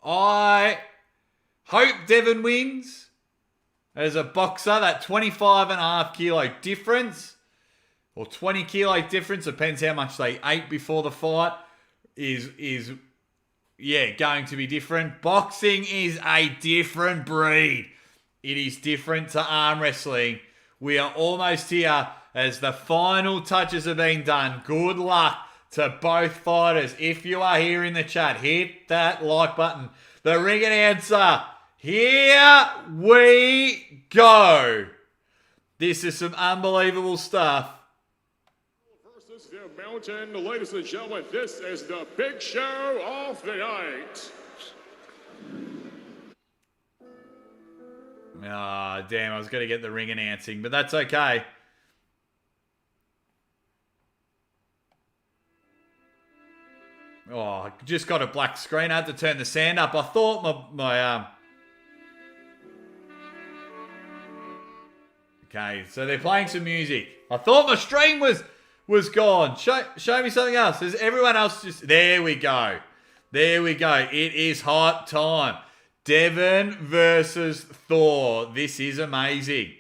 I hope Devon wins. As a boxer, that 25.5 kilo difference, or 20 kilo difference, depends how much they ate before the fight, is going to be different. Boxing is a different breed. It is different to arm wrestling. We are almost here as the final touches are being done. Good luck to both fighters. If you are here in the chat, hit that like button. The ring announcer, here we go. This is some unbelievable stuff. Versus the Mountain, ladies and gentlemen, this is the big show of the night. Ah, damn, I was going to get the ring announcing, but that's okay. Oh, I just got a black screen. I had to turn the sound up. I thought my Okay, so they're playing some music. I thought my stream was gone. Show me something else. Is everyone else just... There we go. There we go. It is hot time. Devon versus Thor. This is amazing.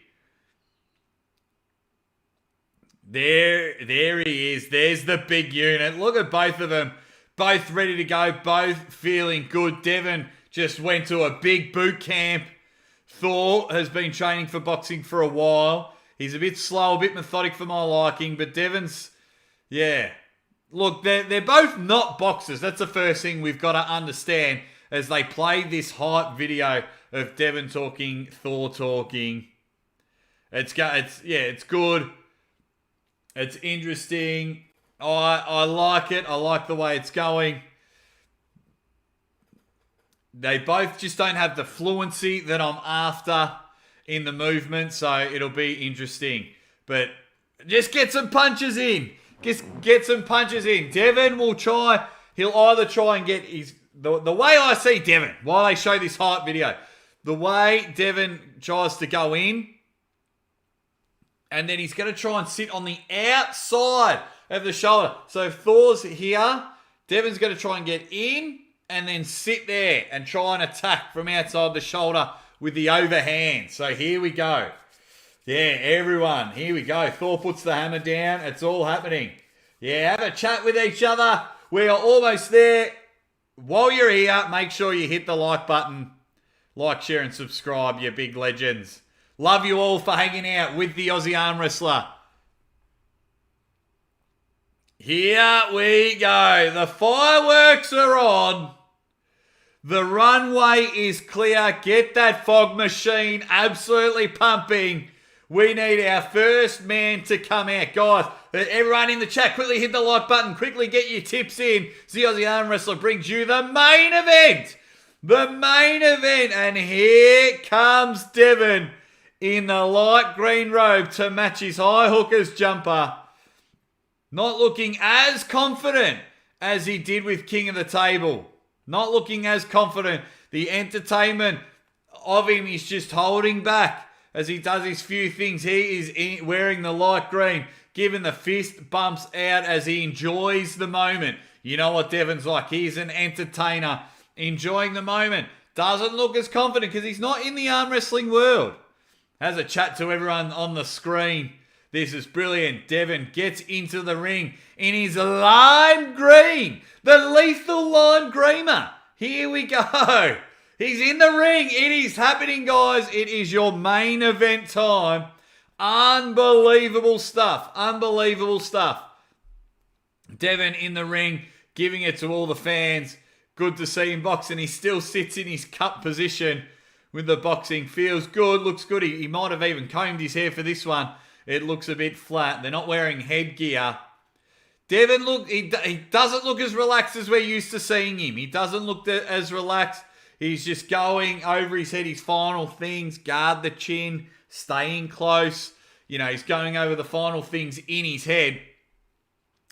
There he is. There's the big unit. Look at both of them. Both ready to go. Both feeling good. Devon just went to a big boot camp. Thor has been training for boxing for a while. He's a bit slow, a bit methodic for my liking, but Devon's, yeah. Look, they're both not boxers. That's the first thing we've got to understand as they play this hype video of Devon talking, Thor talking. It's good. It's interesting. I like it. I like the way it's going. They both just don't have the fluency that I'm after in the movement, so it'll be interesting. But just get some punches in. Just get some punches in. Devon will try. He'll either try and get his... The way I see Devon, while they show this hype video, the way Devon tries to go in, and then he's going to try and sit on the outside of the shoulder. So if Thor's here, Devon's going to try and get in and then sit there and try and attack from outside the shoulder with the overhand. So here we go. Yeah, everyone, here we go. Thor puts the hammer down. It's all happening. Yeah, have a chat with each other. We are almost there. While you're here, make sure you hit the like button. Like, share, and subscribe, you big legends. Love you all for hanging out with the Aussie Arm Wrestler. Here we go. The fireworks are on. The runway is clear. Get that fog machine absolutely pumping. We need our first man to come out. Guys, everyone in the chat, quickly hit the like button. Quickly get your tips in. The Aussie Arm Wrestler brings you the main event. The main event. And here comes Devon in the light green robe to match his high hookers jumper. Not looking as confident as he did with King of the Table. Not looking as confident. The entertainment of him is just holding back as he does his few things. He is wearing the light green, giving the fist bumps out as he enjoys the moment. You know what Devon's like. He's an entertainer, enjoying the moment. Doesn't look as confident because he's not in the arm wrestling world. Has a chat to everyone on the screen. This is brilliant. Devon gets into the ring in his lime green. The lethal lime greener. Here we go. He's in the ring. It is happening, guys. It is your main event time. Unbelievable stuff. Unbelievable stuff. Devon in the ring, giving it to all the fans. Good to see him boxing. He still sits in his cup position with the boxing. Feels good. Looks good. He might have even combed his hair for this one. It looks a bit flat. They're not wearing headgear. Devon, he doesn't look as relaxed as we're used to seeing him. He doesn't look as relaxed. He's just going over his head, his final things. Guard the chin, staying close. You know, he's going over the final things in his head.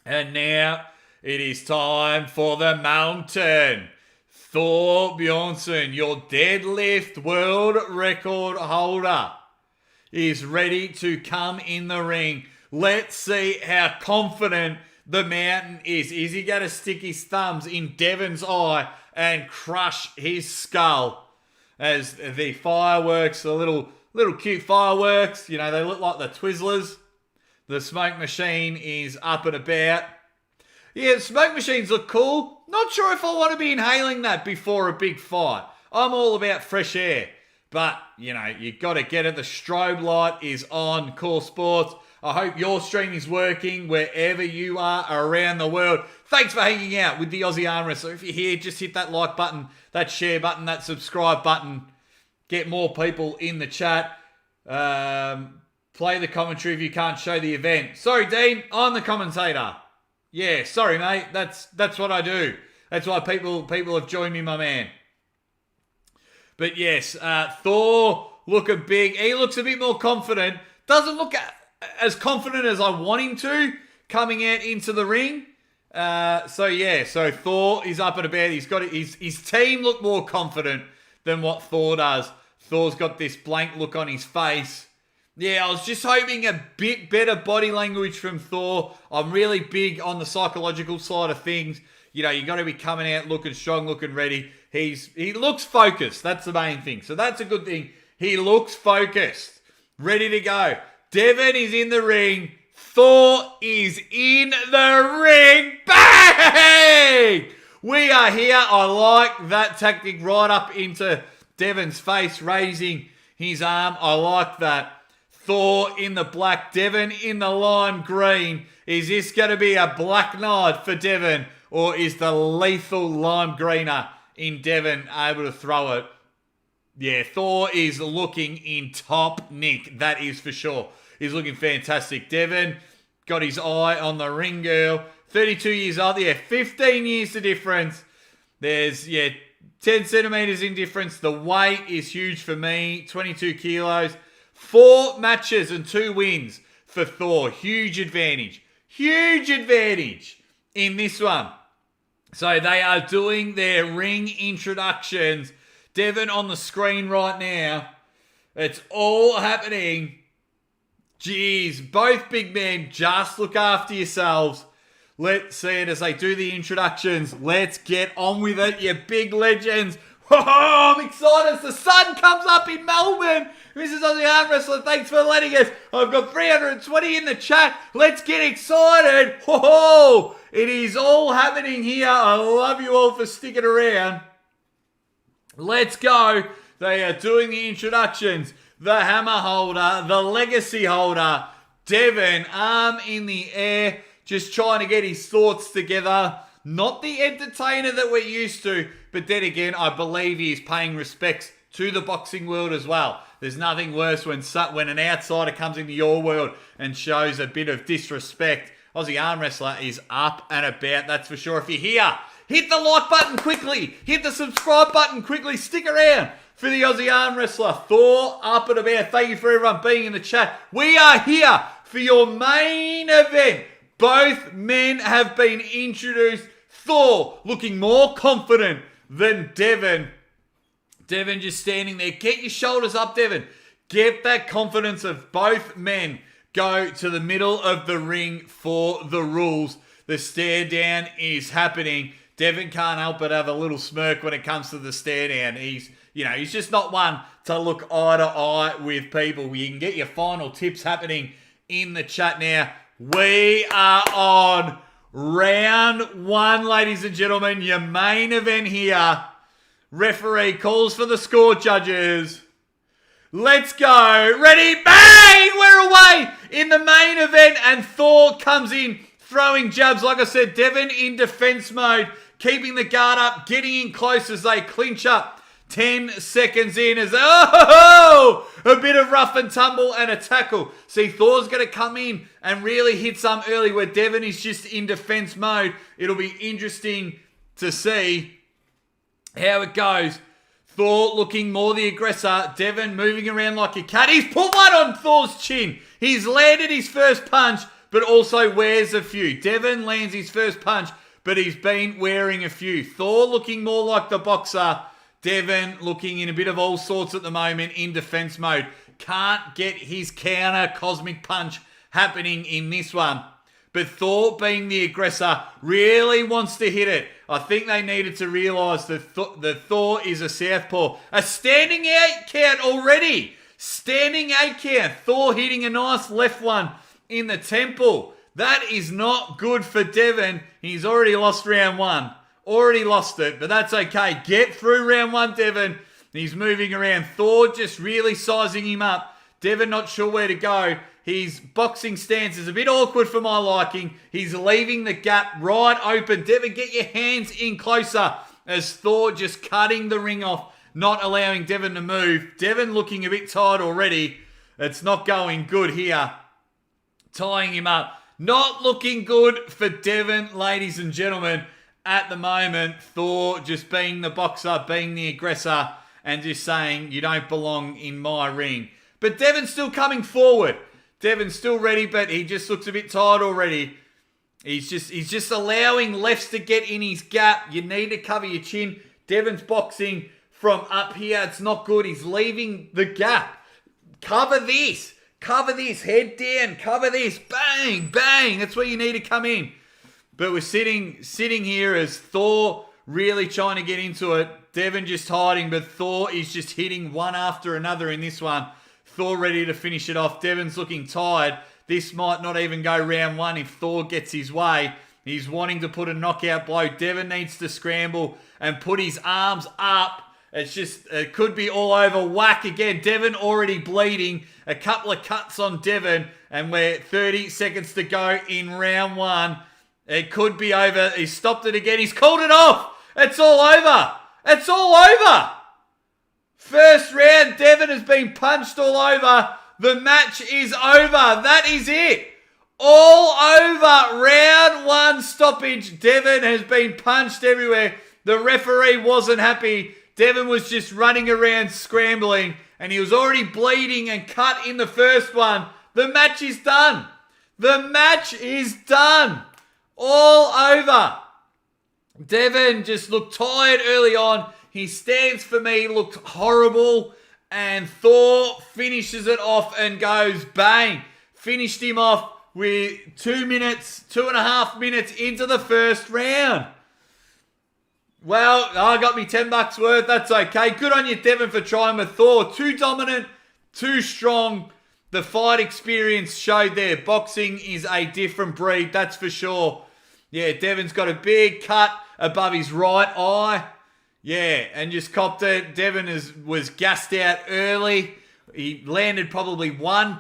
And now it is time for the mountain. Thor Bjornsson, your deadlift world record holder, is ready to come in the ring. Let's see how confident the mountain is. Is he going to stick his thumbs in Devon's eye and crush his skull? As the fireworks, the little cute fireworks, you know, they look like the Twizzlers. The smoke machine is up and about. Yeah, smoke machines look cool. Not sure if I want to be inhaling that before a big fight. I'm all about fresh air. But, you know, you got to get it. The strobe light is on Coresports. I hope your stream is working wherever you are around the world. Thanks for hanging out with the Aussie Arm Wrestler. If you're here, just hit that like button, that share button, that subscribe button. Get more people in the chat. Play the commentary if you can't show the event. Sorry, Dean, I'm the commentator. Yeah, sorry, mate. That's what I do. That's why people have joined me, my man. But yes, Thor looking big. He looks a bit more confident. Doesn't look as confident as I want him to coming out into the ring. So Thor is up and about. He's got his team look more confident than what Thor does. Thor's got this blank look on his face. Yeah, I was just hoping a bit better body language from Thor. I'm really big on the psychological side of things. You know, you got to be coming out looking strong, looking ready. He looks focused. That's the main thing. So that's a good thing. He looks focused. Ready to go. Devon is in the ring. Thor is in the ring. Bang! We are here. I like that tactic right up into Devon's face, raising his arm. I like that. Thor in the black, Devon in the lime green. Is this going to be a black night for Devon, or is the lethal lime greener in Devon able to throw it? Yeah, Thor is looking in top nick. That is for sure. He's looking fantastic. Devon got his eye on the ring girl. 32 years old. Yeah, 15 years the difference. There's, 10 centimeters in difference. The weight is huge for me. 22 kilos. 4 matches and 2 wins for Thor. Huge advantage. Huge advantage in this one. So they are doing their ring introductions. Devon on the screen right now. It's all happening. Jeez, both big men, just look after yourselves. Let's see it as they do the introductions. Let's get on with it, you big legends. Oh, I'm excited as the sun comes up in Melbourne. Mrs. Aussie Arm Wrestler, thanks for letting us. I've got 320 in the chat. Let's get excited. Oh, it is all happening here. I love you all for sticking around. Let's go. They are doing the introductions. The hammer holder, the legacy holder, Devon, arm in the air, just trying to get his thoughts together. Not the entertainer that we're used to, but then again, I believe he is paying respects to the boxing world as well. There's nothing worse when an outsider comes into your world and shows a bit of disrespect. Aussie Arm Wrestler is up and about, that's for sure. If you're here, hit the like button quickly. Hit the subscribe button quickly. Stick around for the Aussie Arm Wrestler. Thor up and about. Thank you for everyone being in the chat. We are here for your main event. Both men have been introduced. Thor looking more confident than Devon. Devon just standing there. Get your shoulders up, Devon. Get that confidence of both men. Go to the middle of the ring for the rules. The stare down is happening. Devon can't help but have a little smirk when it comes to the stare down. He's just not one to look eye to eye with people. You can get your final tips happening in the chat now. We are on round one, ladies and gentlemen. Your main event here. Referee calls for the score, judges. Let's go. Ready? Bang! We're away in the main event, and Thor comes in throwing jabs. Like I said, Devon in defense mode, keeping the guard up, getting in close as they clinch up. 10 seconds in as a bit of rough and tumble and a tackle. See, Thor's going to come in and really hit some early where Devon is just in defense mode. It'll be interesting to see how it goes. Thor looking more the aggressor. Devon moving around like a cat. He's put one on Thor's chin. He's landed his first punch, but also wears a few. Devon lands his first punch, but he's been wearing a few. Thor looking more like the boxer. Devon looking in a bit of all sorts at the moment in defense mode. Can't get his counter cosmic punch happening in this one. But Thor, being the aggressor, really wants to hit it. I think they needed to realise that Thor is a southpaw. A standing 8 count already. Standing 8 count. Thor hitting a nice left one in the temple. That is not good for Devon. He's already lost round one. Already lost it, but that's okay. Get through round one, Devon. He's moving around. Thor just really sizing him up. Devon not sure where to go. His boxing stance is a bit awkward for my liking. He's leaving the gap right open. Devon, get your hands in closer as Thor just cutting the ring off, not allowing Devon to move. Devon looking a bit tired already. It's not going good here. Tying him up. Not looking good for Devon, ladies and gentlemen. At the moment, Thor just being the boxer, being the aggressor, and just saying, you don't belong in my ring. But Devon's still coming forward. Devon's still ready, but he just looks a bit tired already. He's just allowing lefts to get in his gap. You need to cover your chin. Devon's boxing from up here. It's not good. He's leaving the gap. Cover this. Cover this. Head down. Cover this. Bang, bang. That's where you need to come in. But we're sitting here as Thor really trying to get into it. Devon just hiding, but Thor is just hitting one after another in this one. Thor ready to finish it off. Devon's looking tired. This might not even go round one if Thor gets his way. He's wanting to put a knockout blow. Devon needs to scramble and put his arms up. It could be all over. Whack again. Devon already bleeding. A couple of cuts on Devon, and we're 30 seconds to go in round one. It could be over. He stopped it again. He's called it off. It's all over. It's all over. First round, Devon has been punched all over. The match is over. That is it. All over. Round one stoppage. Devon has been punched everywhere. The referee wasn't happy. Devon was just running around scrambling, and he was already bleeding and cut in the first one. The match is done. The match is done. All over. Devon just looked tired early on. His stance for me looked horrible. And Thor finishes it off and goes bang. Finished him off with 2.5 minutes into the first round. Well, I got me $10 worth. That's okay. Good on you, Devon, for trying with Thor. Too dominant, too strong. The fight experience showed there. Boxing is a different breed, that's for sure. Yeah, Devon's got a big cut above his right eye. Yeah, and just copped it. Devon was gassed out early. He landed probably one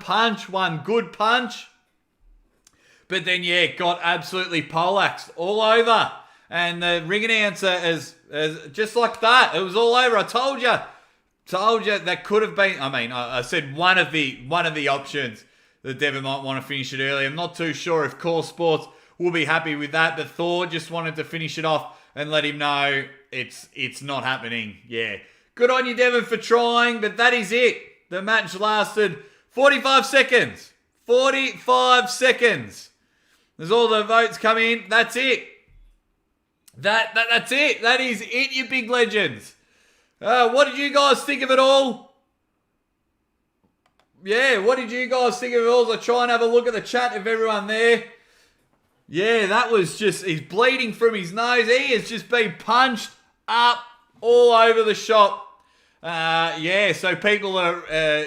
good punch. But then, yeah, got absolutely poleaxed all over. And the ring announcer as just like that. It was all over. I told you that could have been. I mean, I said one of the options that Devon might want to finish it early. I'm not too sure if Coresports will be happy with that, but Thor just wanted to finish it off and let him know it's not happening. Yeah, good on you, Devon, for trying. But that is it. The match lasted 45 seconds. 45 seconds. There's all the votes come in. That's it. That's it. That is it, you big legends. What did you guys think of it all? Yeah, what did you guys think of it all? I'll try and have a look at the chat of everyone there. Yeah, that was just, he's bleeding from his nose. He has just been punched up all over the shop. Yeah, so people are,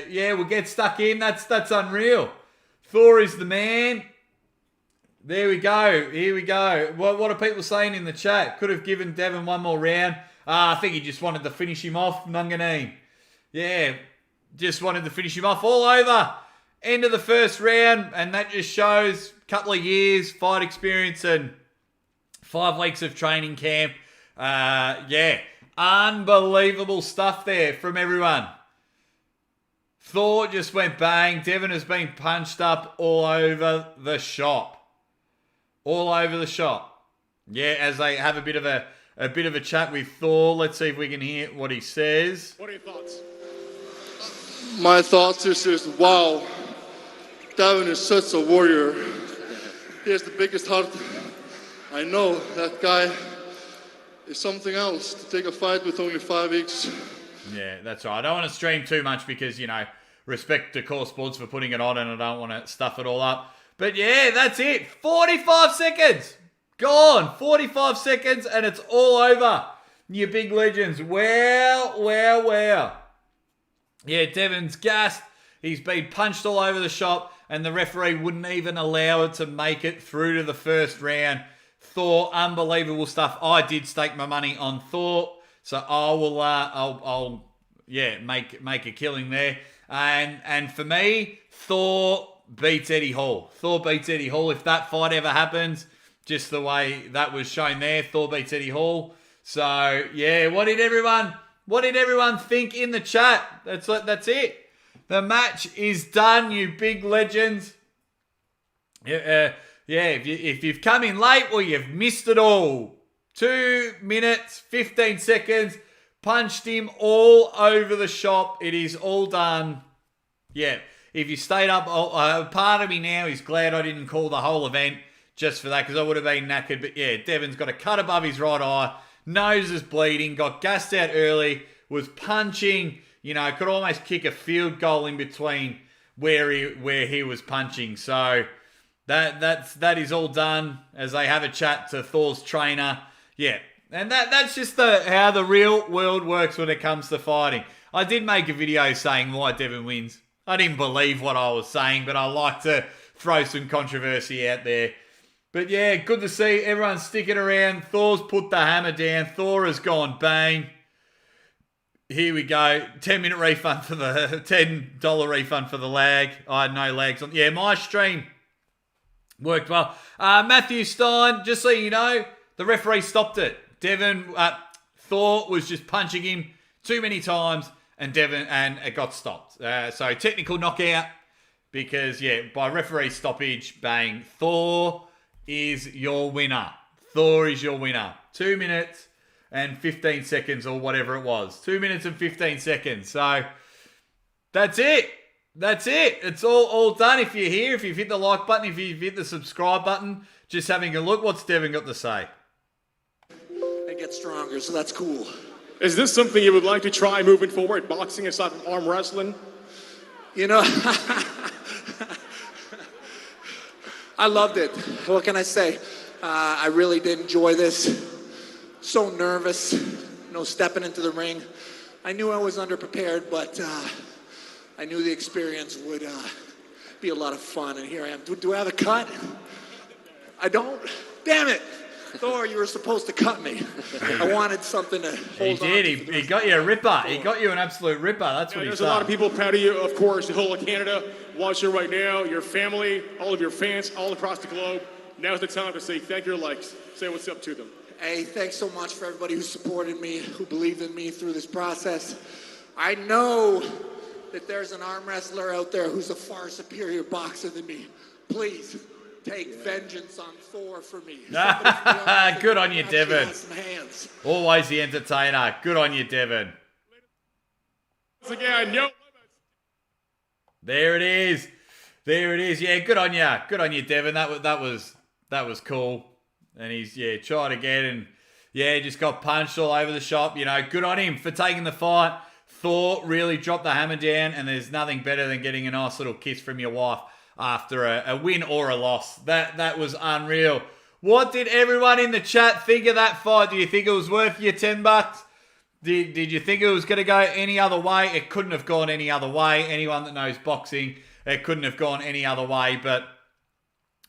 will get stuck in. That's unreal. Thor is the man. There we go. Here we go. What are people saying in the chat? Could have given Devon one more round. I think he just wanted to finish him off, Nunganeen. Yeah, just wanted to finish him off all over. End of the first round, and that just shows a couple of years, fight experience, and 5 weeks of training camp. Yeah, unbelievable stuff there from everyone. Thor just went bang. Devon has been punched up all over the shop. All over the shop. Yeah, as they have a bit of a chat with Thor. Let's see if we can hear what he says. What are your thoughts? My thoughts is just, wow, Devon is such a warrior. He has the biggest heart. I know that guy is something else to take a fight with only 5 weeks. Yeah, that's right. I don't want to stream too much because, respect to Coresports for putting it on and I don't want to stuff it all up. But yeah, that's it. 45 seconds. Gone. 45 seconds and it's all over. You big legends. Wow. Yeah, Devon's gassed. He's been punched all over the shop and the referee wouldn't even allow it to make it through to the first round. Thor, unbelievable stuff. I did stake my money on Thor, so I will. I'll make a killing there. And for me, Thor beats Eddie Hall. Thor beats Eddie Hall. If that fight ever happens, just the way that was shown there, Thor beats Eddie Hall. So yeah, what did everyone think in the chat? That's it. The match is done, you big legends. Yeah, if you've come in late, well, you've missed it all. 2 minutes, 15 seconds. Punched him all over the shop. It is all done. Yeah, if you stayed up, part of me now is glad I didn't call the whole event just for that because I would have been knackered. But yeah, Devon's got a cut above his right eye. Nose is bleeding. Got gassed out early. Was punching. Could almost kick a field goal in between where he was punching. So that is all done as they have a chat to Thor's trainer. Yeah, and that's just how the real world works when it comes to fighting. I did make a video saying why Devon wins. I didn't believe what I was saying, but I like to throw some controversy out there. But yeah, good to see everyone sticking around. Thor's put the hammer down. Thor has gone bang. Here we go. 10-minute refund for the $10 refund for the lag. I had no lags on. Yeah, my stream worked well. Matthew Stein, just so you know, the referee stopped it. Thor was just punching him too many times, and it got stopped. So technical knockout because by referee stoppage, bang. Thor is your winner. 2 minutes and 15 seconds or whatever it was. 2 minutes and 15 seconds. So that's it. That's it. It's all done. If you're here, if you've hit the like button, if you've hit the subscribe button, just having a look. What's Devon got to say? I get stronger, so that's cool. Is this something you would like to try moving forward, boxing aside from arm wrestling? You know, I loved it. What can I say? I really did enjoy this. So nervous, stepping into the ring. I knew I was underprepared, but I knew the experience would be a lot of fun, and here I am. Do I have a cut? I don't? Damn it! Thor, you were supposed to cut me. I wanted something to hold on to. He got you a ripper. He got you an absolute ripper. That's what he said. There's a lot of people proud of you, of course, the whole of Canada watching right now, your family, all of your fans all across the globe. Now's the time to say thank your legs. Say what's up to them. Hey, thanks so much for everybody who supported me, who believed in me through this process. I know that there's an arm wrestler out there who's a far superior boxer than me. Please take vengeance on Thor for me. Good on you, Devon. Some hands. Always the entertainer. Good on you, Devon. Once again, yo. There it is. There it is. Yeah, good on you. Good on you, Devon. That was cool. And he's tried again and just got punched all over the shop. Good on him for taking the fight. Thor really dropped the hammer down, and there's nothing better than getting a nice little kiss from your wife after a win or a loss. That was unreal. What did everyone in the chat think of that fight? Do you think it was worth your $10? Did you think it was going to go any other way? It couldn't have gone any other way. Anyone that knows boxing, it couldn't have gone any other way. But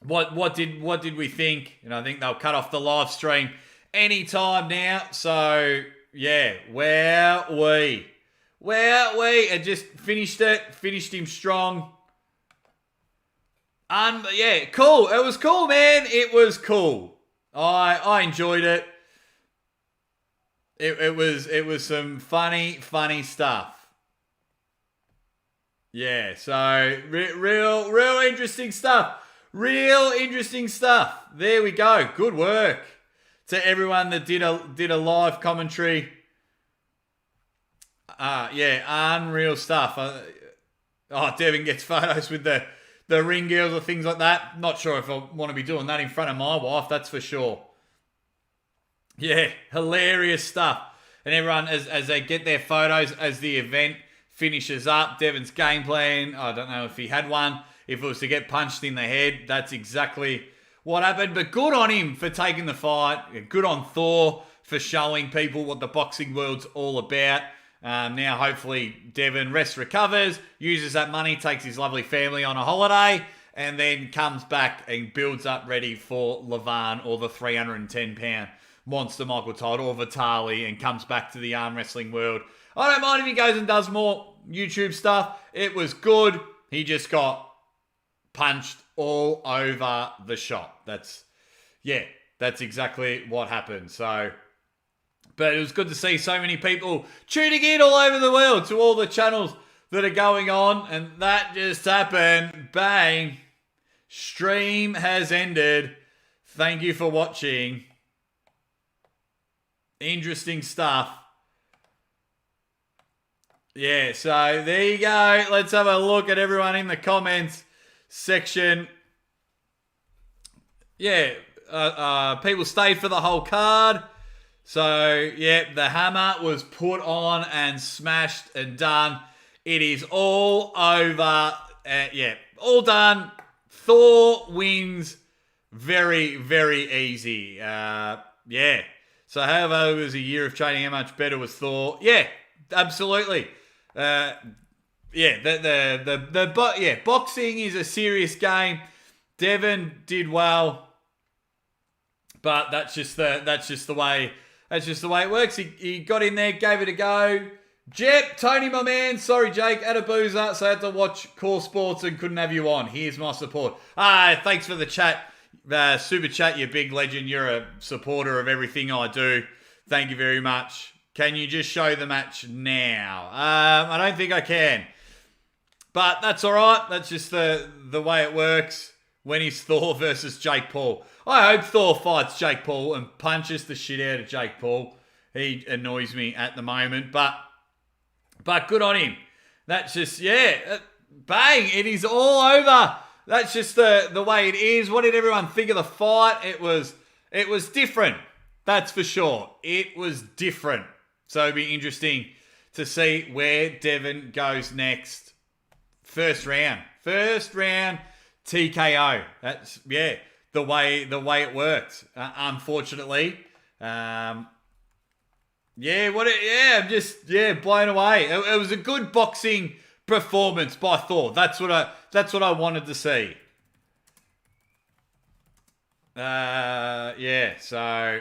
what did we think? And I think they'll cut off the live stream anytime now. So yeah, where we and just finished him strong. Cool. It was cool, man. It was cool. I enjoyed it. It was some funny stuff. Yeah, so real interesting stuff. Real interesting stuff. There we go. Good work to everyone that did a live commentary. Unreal stuff. Devon gets photos with the ring girls or things like that. Not sure if I want to be doing that in front of my wife, that's for sure. Yeah, hilarious stuff. And everyone, as they get their photos, as the event finishes up, Devon's game plan, I don't know if he had one. If it was to get punched in the head, that's exactly what happened. But good on him for taking the fight. Good on Thor for showing people what the boxing world's all about. Now, hopefully, Devon rests, recovers, uses that money, takes his lovely family on a holiday, and then comes back and builds up ready for Levan or the 310-pound monster Michael Todd or Vitali, and comes back to the arm wrestling world. I don't mind if he goes and does more YouTube stuff. It was good. He just got punched all over the shop. That's exactly what happened. But it was good to see so many people tuning in all over the world to all the channels that are going on. And that just happened. Bang. Stream has ended. Thank you for watching. Interesting stuff. Yeah, so there you go. Let's have a look at everyone in the comments section. Yeah, people stayed for the whole card. So, yeah, the hammer was put on and smashed and done. It is all over. All done. Thor wins very, very easy. So, however, it was a year of training. How much better was Thor? Yeah, absolutely. Boxing is a serious game. Devon did well, but that's just the way it works. He got in there, gave it a go. Jep, Tony, my man. Sorry, Jake, at a boozer, so I had to watch Coresports and couldn't have you on. Here's my support. Thanks for the chat, super chat. You big legend. You're a supporter of everything I do. Thank you very much. Can you just show the match now? I don't think I can. But that's all right. That's just the way it works when it's Thor versus Jake Paul. I hope Thor fights Jake Paul and punches the shit out of Jake Paul. He annoys me at the moment. But good on him. That's just, bang, it is all over. That's just the way it is. What did everyone think of the fight? It was different. That's for sure. It was different. So it'd be interesting to see where Devon goes next. First round TKO. That's the way it worked. Unfortunately, I'm just blown away. It was a good boxing performance by Thor. That's what I wanted to see. So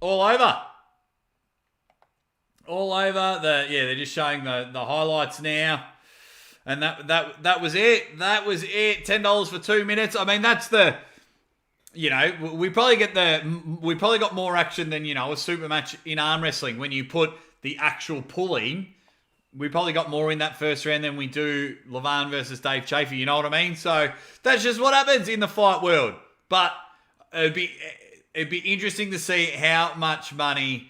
all over. They're just showing the highlights now. And that was it. That was it. $10 for 2 minutes. I mean, that's we probably got more action than, a super match in arm wrestling. When you put the actual pulling, we probably got more in that first round than we do Levan versus Dave Chaffee. You know what I mean? So that's just what happens in the fight world. But it'd be interesting to see how much money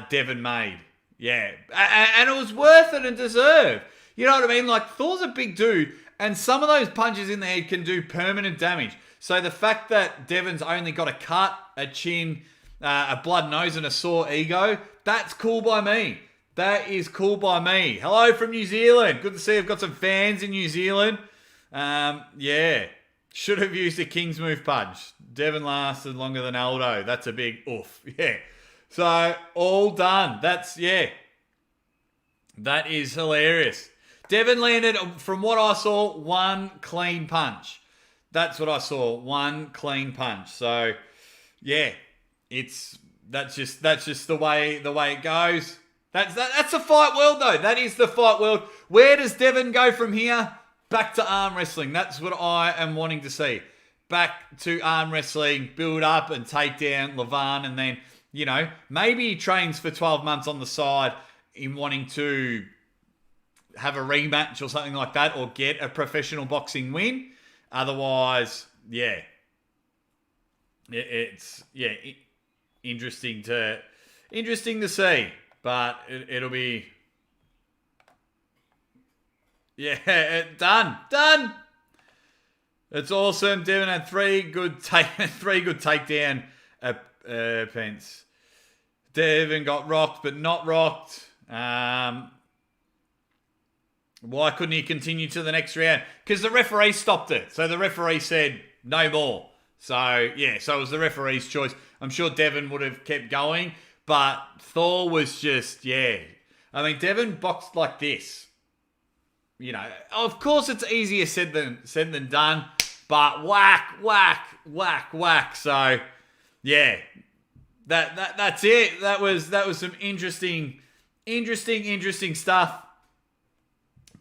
Devon made. Yeah, and it was worth it and deserved. You know what I mean? Like, Thor's a big dude, and some of those punches in the head can do permanent damage. So the fact that Devon's only got a cut, a chin, a blood nose, and a sore ego, that's cool by me. That is cool by me. Hello from New Zealand. Good to see I've got some fans in New Zealand. Should have used a King's Move punch. Devon lasted longer than Aldo. That's a big oof. Yeah. So, all done. That is hilarious. Devon landed, from what I saw, one clean punch. That's what I saw. One clean punch. So, yeah, that's just the way it goes. That's the fight world, though. That is the fight world. Where does Devon go from here? Back to arm wrestling. That's what I am wanting to see. Back to arm wrestling, build up and take down Levan, and then, maybe he trains for 12 months on the side in wanting to have a rematch or something like that, or get a professional boxing win. Otherwise, it's interesting to see, but it'll be done. It's awesome. Devon had three good takedown attempts. Devon got rocked, but not rocked. Why couldn't he continue to the next round? Because the referee stopped it. So the referee said, no more. So it was the referee's choice. I'm sure Devon would have kept going, but Thor was just, I mean, Devon boxed like this. Of course it's easier said than done, but whack. So, that's it. That was some interesting stuff.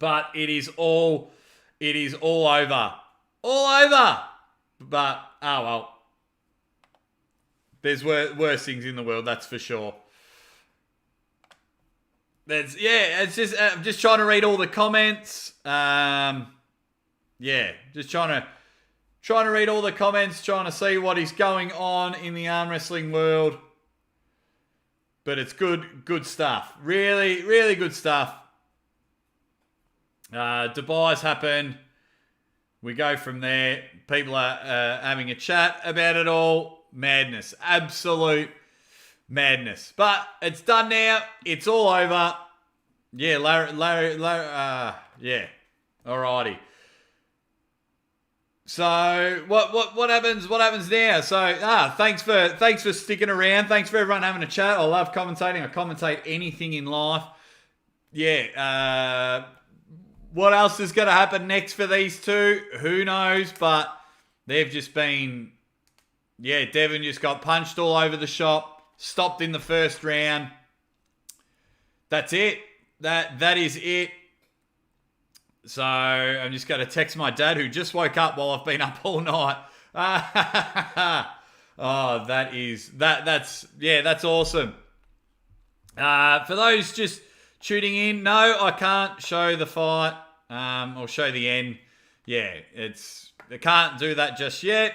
But it is all over. All over. But, oh well. There's worse things in the world, that's for sure. It's just, I'm just trying to read all the comments. Just trying to read all the comments, trying to see what is going on in the arm wrestling world. But it's good stuff. Really, really good stuff. Dubai's happened. We go from there. People are having a chat about it all. Madness. Absolute madness. But it's done now. It's all over. Yeah, Larry. Alrighty. So what happens? What happens now? So thanks for sticking around. Thanks for everyone having a chat. I love commentating. I commentate anything in life. What else is going to happen next for these two? Who knows? But they've just been... Devon just got punched all over the shop. Stopped in the first round. That's it. That is it. So I'm just going to text my dad, who just woke up while I've been up all night. Oh, that's awesome. For those just tuning in, no, I can't show the fight. Or show the end. I can't do that just yet.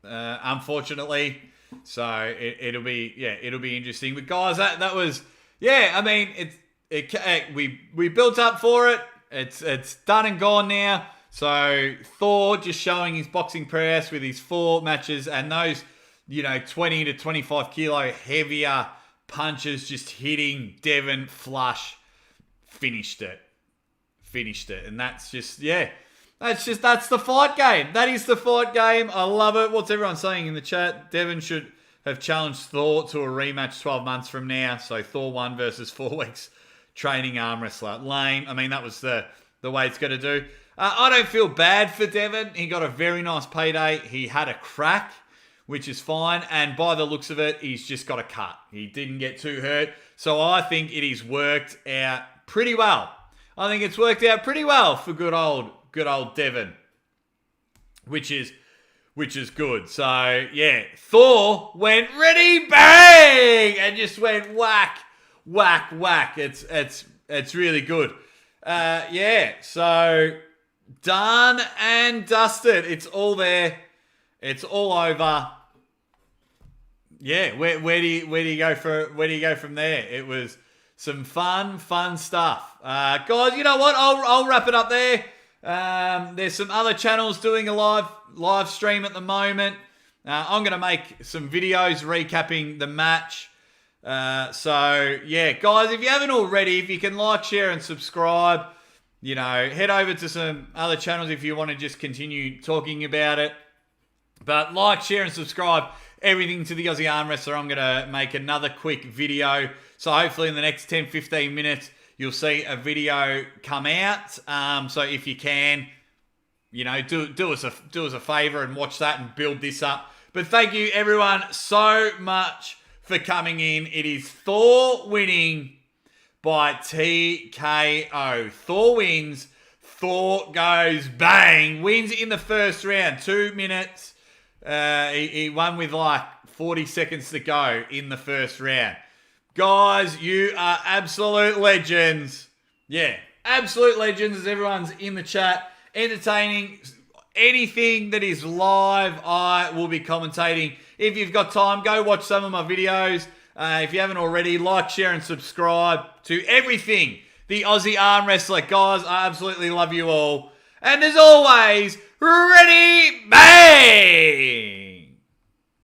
Unfortunately. So it'll be interesting. But guys, that was, I mean, we built up for it. It's done and gone now. So Thor just showing his boxing prowess with his 4 matches and those, 20 to 25 kilo heavier punches just hitting Devon flush. Finished it. And that's just, that's the fight game. That is the fight game. I love it. What's everyone saying in the chat? Devon should have challenged Thor to a rematch 12 months from now. So Thor won versus 4 weeks training arm wrestler. Lame. I mean, that was the way it's got to do. I don't feel bad for Devon. He got a very nice payday. He had a crack, which is fine. And by the looks of it, he's just got a cut. He didn't get too hurt. So I think it is worked out pretty well. I think it's worked out pretty well for good old Devon, which is good. So yeah, Thor went ready, bang, and just went whack, whack, whack. It's really good. So done and dusted. It's all there. It's all over. Yeah, where do you go from there? It was some fun stuff. Guys, you know what? I'll wrap it up there. There's some other channels doing a live stream at the moment. I'm going to make some videos recapping the match. So, yeah, guys, if you haven't already, if you can like, share, and subscribe, head over to some other channels if you want to just continue talking about it. But like, share, and subscribe. Everything to the Aussie Arm Wrestler. I'm going to make another quick video. So hopefully in the next 10-15 minutes, you'll see a video come out. So if you can, do us a favor and watch that and build this up. But thank you everyone so much for coming in. It is Thor winning by TKO. Thor wins. Thor goes bang. Wins in the first round. 2 minutes. He won with like 40 seconds to go in the first round. Guys, you are absolute legends. Yeah, absolute legends as everyone's in the chat. Entertaining. Anything that is live, I will be commentating. If you've got time, go watch some of my videos. If you haven't already, like, share, and subscribe to everything the Aussie Arm Wrestler. Guys, I absolutely love you all. And as always, ready, bang!